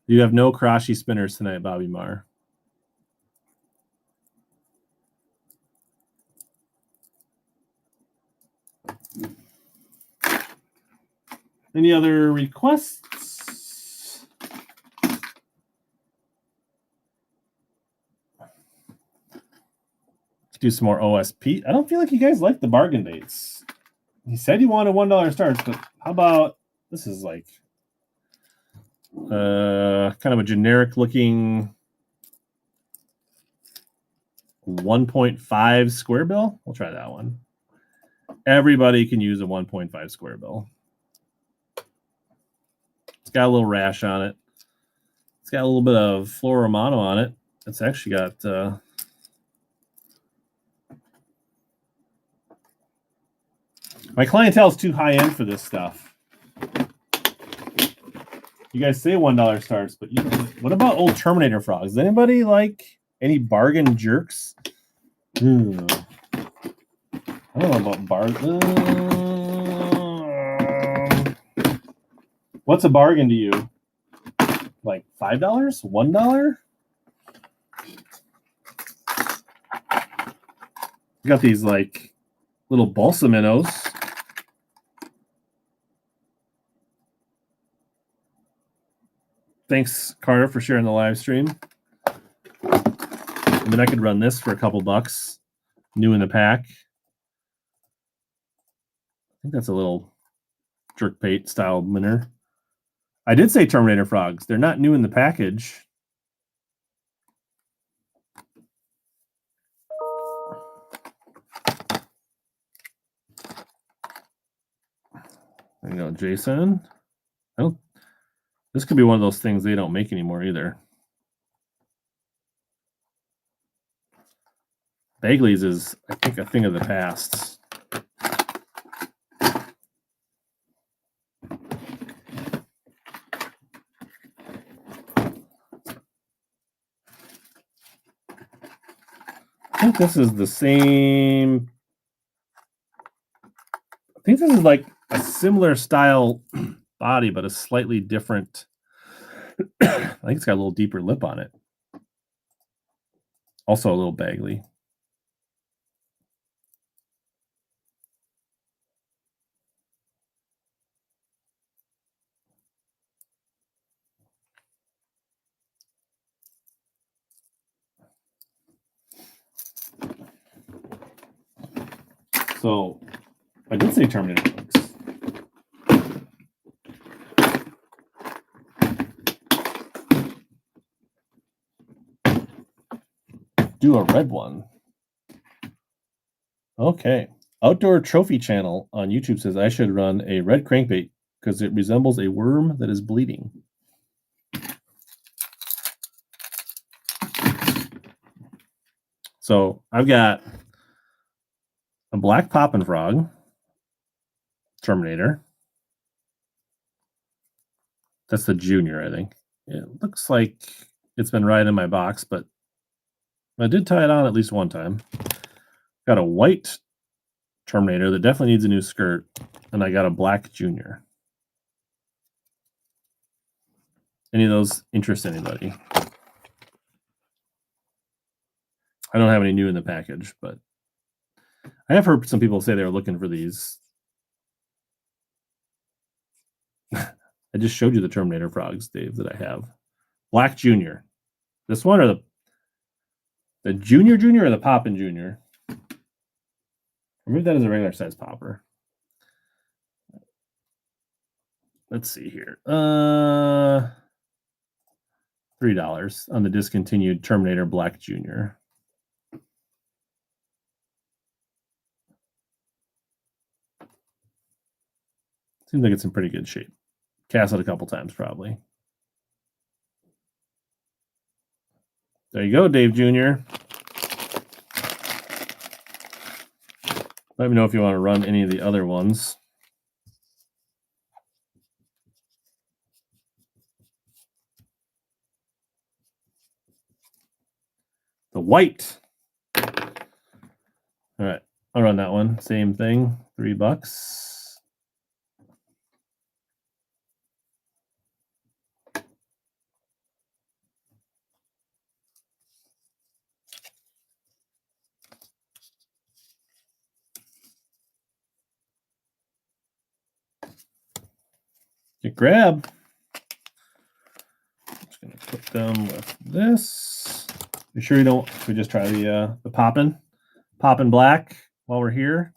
S1: You have no Karashi spinners tonight, Bobby Marr. Any other requests? Let's do some more OSP. I don't feel like you guys like the bargain baits. He said he wanted $1 starts, but how about this is like kind of a generic looking 1.5 square bill. We'll try that one. Everybody can use a 1.5 square bill. It's got a little rash on it. It's got a little bit of Flora Romano on it. It's actually got my clientele is too high end for this stuff. You guys say $1 starts, but what about old Terminator frogs? Does anybody like any bargain jerks? I don't know about bargain. What's a bargain to you? Like $5? $1? You got these like little balsa minnows. Thanks, Carter, for sharing the live stream. I mean, I could run this for a couple bucks. New in the pack. I think that's a little jerkbait style minnow. I did say Terminator frogs. They're not new in the package. There you go, Jason. This could be one of those things they don't make anymore either. Bagley's is, I think, a thing of the past. I think this is the same. I think this is like a similar style body, but a slightly different. I think it's got a little deeper lip on it. Also a little Bagley. So I did say Terminator books. Do a red one. Okay. Outdoor Trophy Channel on YouTube says I should run a red crankbait because it resembles a worm that is bleeding. So I've got a black poppin' frog, Terminator. That's the junior, I think. It looks like it's been right in my box, but I did tie it on at least one time. Got a white Terminator that definitely needs a new skirt, and I got a black junior. Any of those interest anybody? I don't have any new in the package, but I have heard some people say they were looking for these. I just showed you the Terminator frogs, Dave, that I have. Black Junior. This one or the Junior or the Poppin' Junior? Or maybe that is a regular size popper. Let's see here. $3 on the discontinued Terminator Black Junior. Seems like it's in pretty good shape. Cast it a couple times, probably. There you go, Dave Jr. Let me know if you want to run any of the other ones. The white. All right, I'll run that one. Same thing, $3. Good grab. Just gonna put them with this. You sure you don't? We just try the poppin' black while we're here.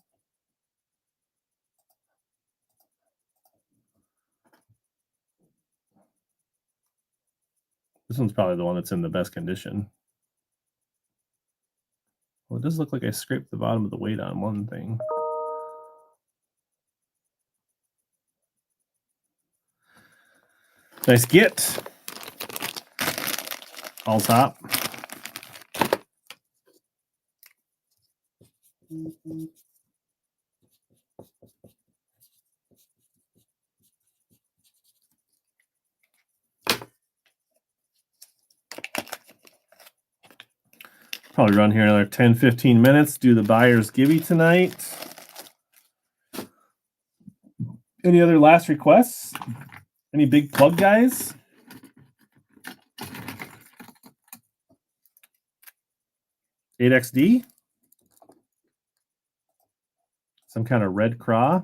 S1: This one's probably the one that's in the best condition. Well, it does look like I scraped the bottom of the weight on one thing. Nice get. All top. Probably run here another 10-15 minutes. Do the buyer's givey tonight. Any other last requests? Any big plug guys? $8XD. Some kind of red craw.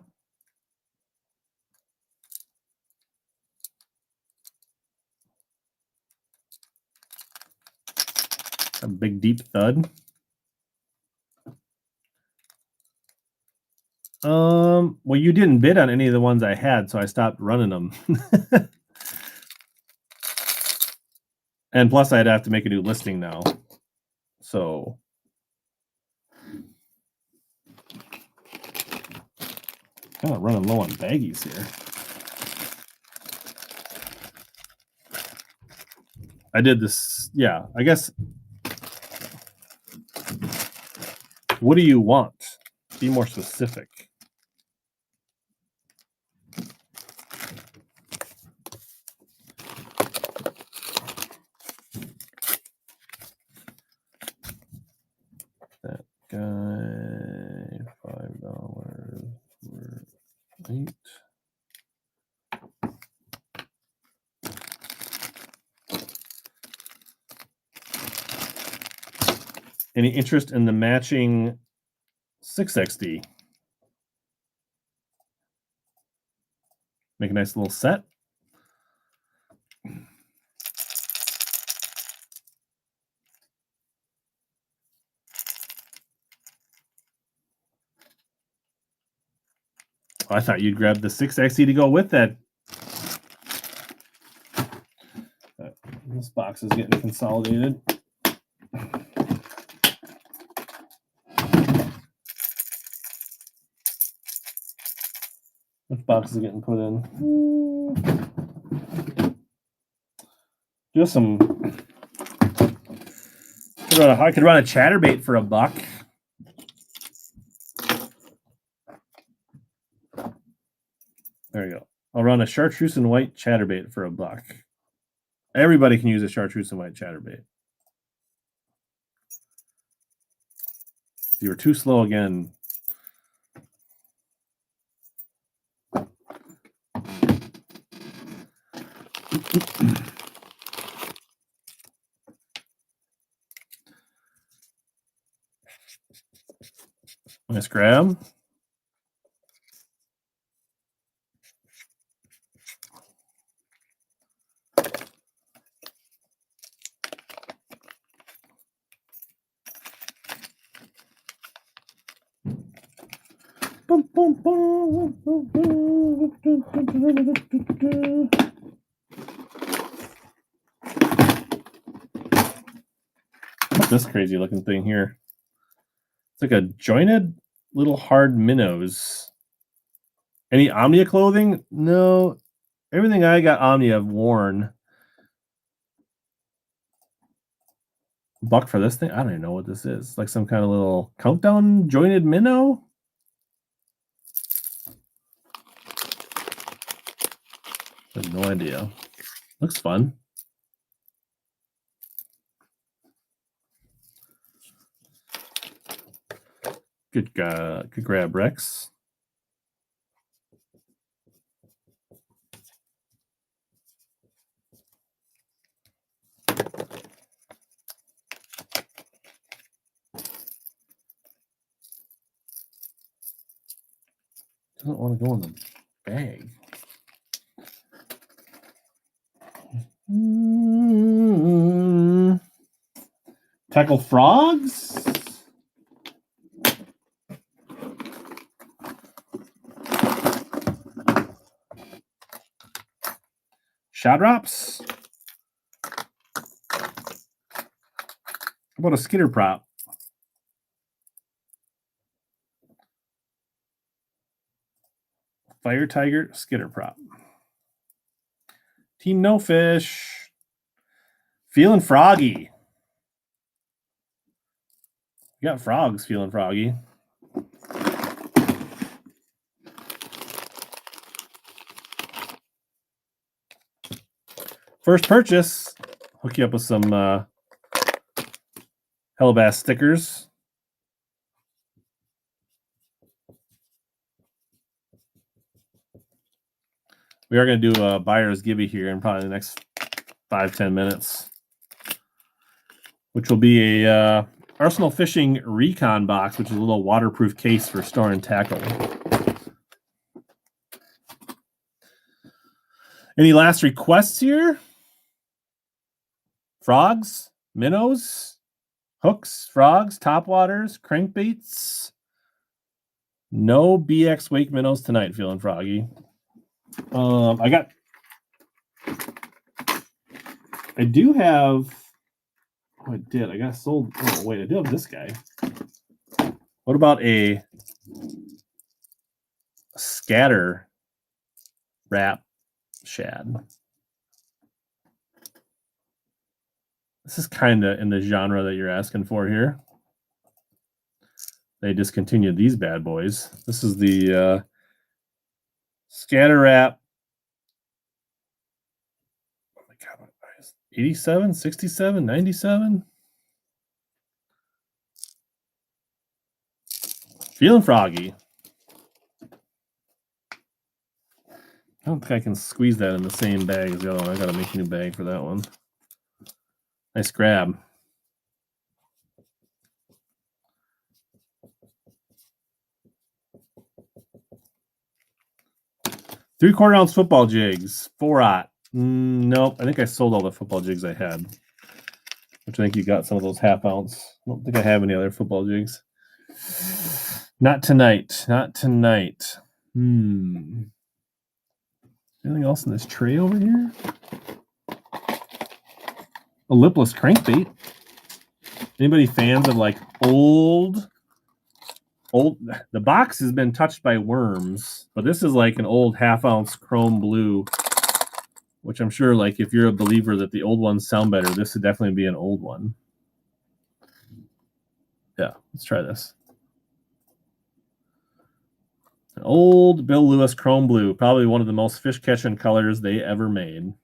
S1: A big deep thud. Well, you didn't bid on any of the ones I had, so I stopped running them. And plus, I'd have to make a new listing now. So kind of running low on baggies here. I did this, yeah, I guess. What do you want? Be more specific. That guy, $5 for 8. Any interest in the matching 6XD? Make a nice little set. I thought you'd grab the 6XD to go with that. This box is getting consolidated. Which box is getting put in? Just some. I could run a chatterbait for $1. There you go. I'll run a chartreuse and white chatterbait for $1. Everybody can use a chartreuse and white chatterbait. You were too slow again. Nice grab. What's this crazy looking thing here? It's like a jointed little hard minnows. Any Omnia clothing? No. Everything I got Omnia I've worn. $1 for this thing? I don't even know what this is. Like some kind of little countdown jointed minnow? I have no idea. Looks fun. Good grab, Rex. Doesn't want to go in the bag. Tackle frogs. Shot drops. How about a skitter prop? Fire Tiger skitter prop. Team No Fish. Feeling froggy. We got frogs feeling froggy. First purchase. Hook you up with some Hellbass stickers. We are going to do a buyer's gibby here in probably the next 5-10 minutes, which will be a Arsenal Fishing Recon box, which is a little waterproof case for storing tackle. Any last requests here? Frogs, minnows, hooks, frogs, topwaters, crankbaits. No BX wake minnows tonight, feeling froggy. I do have. Oh, I did. I got sold. Oh, wait, I do have this guy. What about a scatter wrap shad? This is kind of in the genre that you're asking for here. They discontinued these bad boys. This is the scatter wrap. Oh my God. 87, 67, 97. Feeling froggy. I don't think I can squeeze that in the same bag as the other one. I got to make a new bag for that one. Nice grab. Three-quarter ounce football jigs. 4-aught. Nope. I think I sold all the football jigs I had. Which I think you got some of those half-ounce. I don't think I have any other football jigs. Not tonight. Not tonight. Anything else in this tray over here? A lipless crankbait. Anybody fans of like old? The box has been touched by worms, but this is like an old half-ounce chrome blue, which I'm sure, like, if you're a believer that the old ones sound better, this would definitely be an old one. Yeah, let's try this. An old Bill Lewis chrome blue, probably one of the most fish-catching colors they ever made.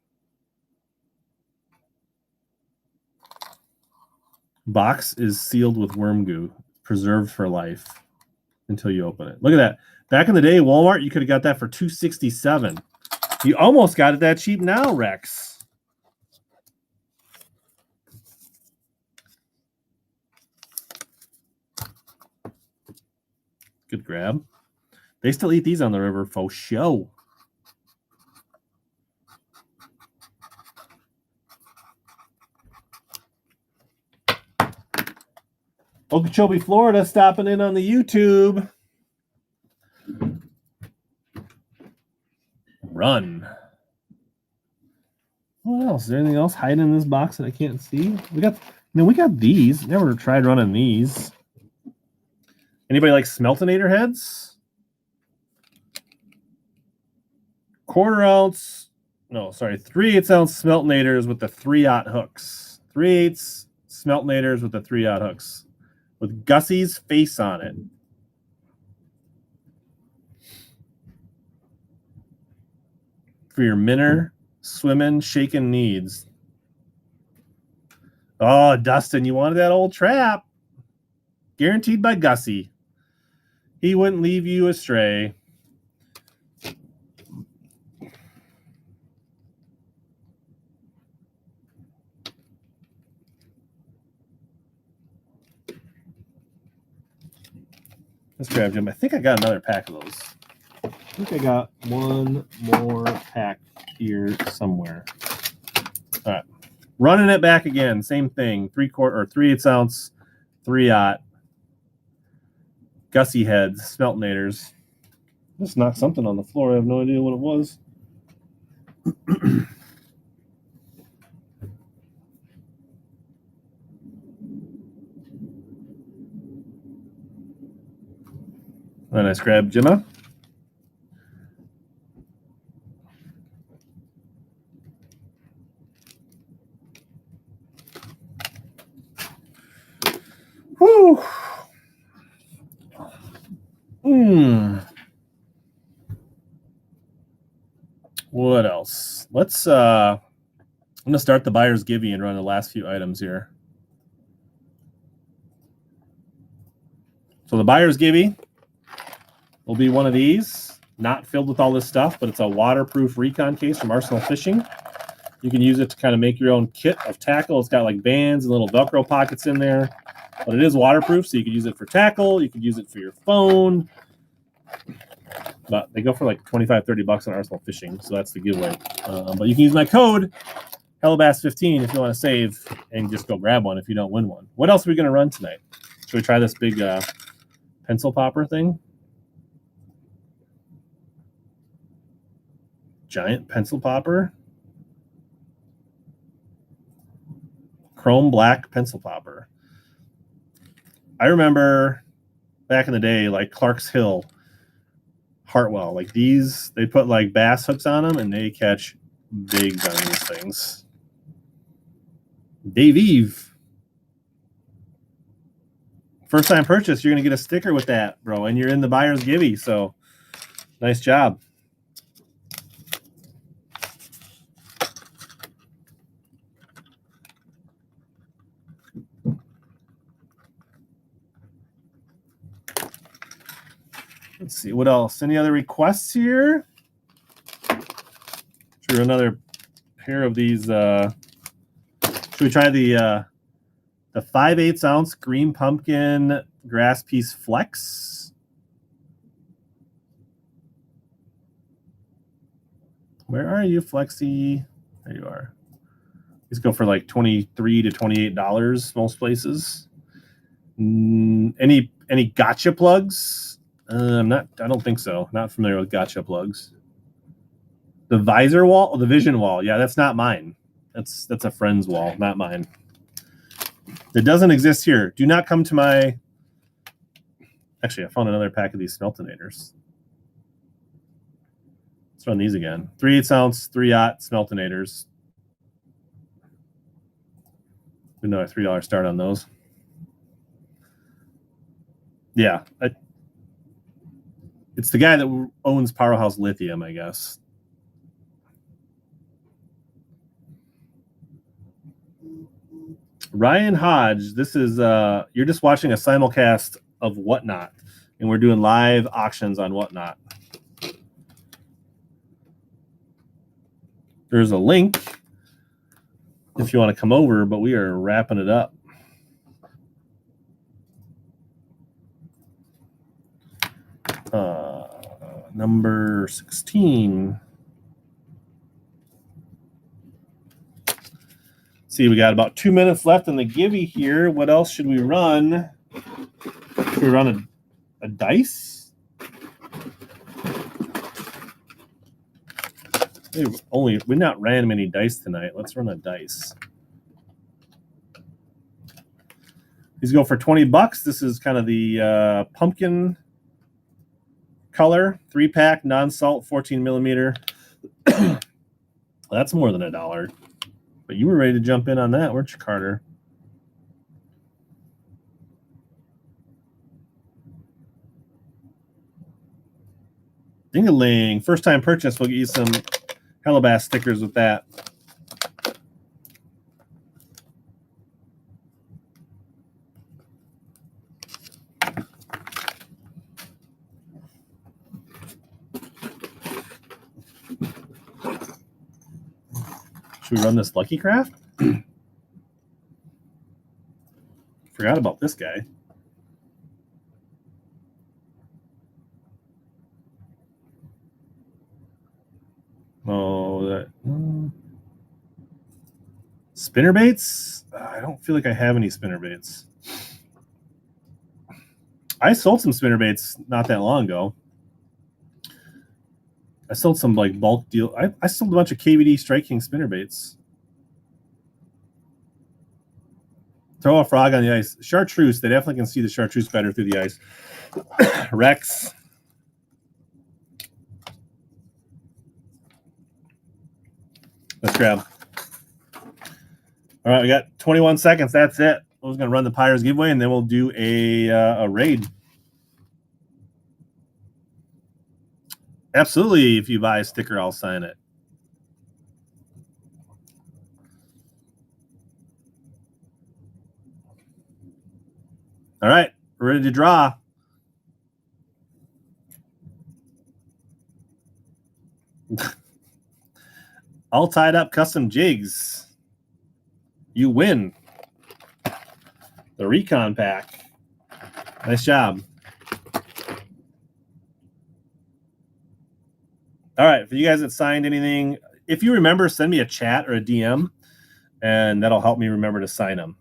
S1: Box is sealed with worm goo, preserved for life until you open it. Look at that. Back in the day, Walmart, you could have got that for $2.67. You almost got it that cheap now, Rex. Good grab. They still eat these on the river for show. Okeechobee, Florida, stopping in on the YouTube. Run. What else? Is there anything else hiding in this box that I can't see? We got these. Never tried running these. Anybody like Smeltinator heads? 3/8 ounce Smeltinators with the 3/aught hooks. 3/8 Smeltinators with the 3/aught hooks. With Gussie's face on it. for your minnow swimming, shaking needs. Oh, Dustin, you wanted that old trap. Guaranteed by Gussie. He wouldn't leave you astray. Let's grab Jim. I think I got another pack of those. I think I got one more pack here somewhere. All right. Running it back again. Same thing. 3/4 or 3/8 ounce, 3/0. Gussie heads, Smeltinators. Just knocked something on the floor. I have no idea what it was. A nice grab, Gemma. Whew. What else? Let's I'm gonna start the buyer's givey and run the last few items here. So the buyer's givey will be one of these, not filled with all this stuff, but it's a waterproof recon case from Arsenal Fishing. You can use it to kind of make your own kit of tackle. It's got like bands and little Velcro pockets in there, but it is waterproof, so you can use it for tackle. You can use it for your phone. But they go for like $25-$30 on Arsenal Fishing, so that's the giveaway. But you can use my code HellaBass15 if you want to save and just go grab one if you don't win one. What else are we going to run tonight? Should we try this big pencil popper thing? Giant pencil popper. Chrome black pencil popper. I remember back in the day, like Clark's Hill, Hartwell, like these, they put like bass hooks on them and they catch bigs on these things. Dave Eve. First time purchase, you're going to get a sticker with that, bro, and you're in the buyer's givey, so nice job. Let's see, what else? Any other requests here? Should we run another pair of these? Should we try the 5/8 ounce green pumpkin grass piece flex? Where are you, Flexi? There you are. These go for like $23 to $28 most places. Any gotcha plugs? I don't think so. Not familiar with gotcha plugs. The visor wall, the vision wall. Yeah, that's not mine. That's a friend's wall, not mine. It doesn't exist here. Do not come to my. Actually, I found another pack of these Smeltinators. Let's run these again. 3/8 ounce, 3/0 Smeltinators. Another $3 start on those. Yeah, it's the guy that owns Powerhouse Lithium, I guess. Ryan Hodge, this is you're just watching a simulcast of WhatNot, and we're doing live auctions on WhatNot. There's a link if you want to come over, but we are wrapping it up. Number 16. See, we got about 2 minutes left in the givey here. What else should we run? Should we run a dice? We not ran many dice tonight. Let's run a dice. These go for $20. This is kind of the pumpkin color, 3-pack, non-salt, 14 millimeter. That's more than $1. But you were ready to jump in on that, weren't you, Carter? Ding-a-ling. First time purchase, we'll get you some Hellabass stickers with that. Should we run this Lucky Craft? Forgot about this guy. Oh, that spinnerbaits? I don't feel like I have any spinnerbaits. I sold some spinnerbaits not that long ago. I sold some like bulk deal. I sold a bunch of KVD Strike King spinnerbaits. Throw a frog on the ice. Chartreuse. They definitely can see the chartreuse better through the ice. Rex. Let's grab. All right, we got 21 seconds. That's it. I was going to run the Pyres giveaway, and then we'll do a raid. Absolutely. If you buy a sticker, I'll sign it. All right, we're ready to draw. All tied up custom jigs. You win the Recon pack. Nice job. All right, for you guys that signed anything, if you remember, send me a chat or a DM, and that'll help me remember to sign them.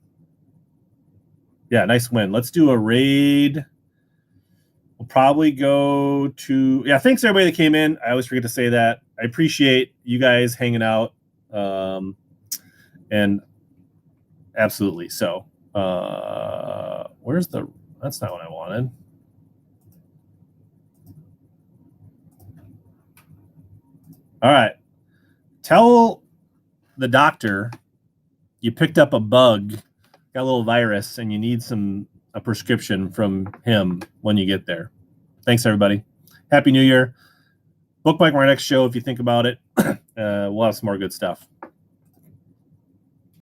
S1: Yeah, nice win. Let's do a raid. We'll probably go to... Yeah, thanks everybody that came in. I always forget to say that. I appreciate you guys hanging out. And absolutely. So, where's the... That's not what I wanted. All right. Tell the doctor you picked up a bug, got a little virus, and you need a prescription from him when you get there. Thanks, everybody. Happy New Year. Bookmark my next show if you think about it. We'll have some more good stuff.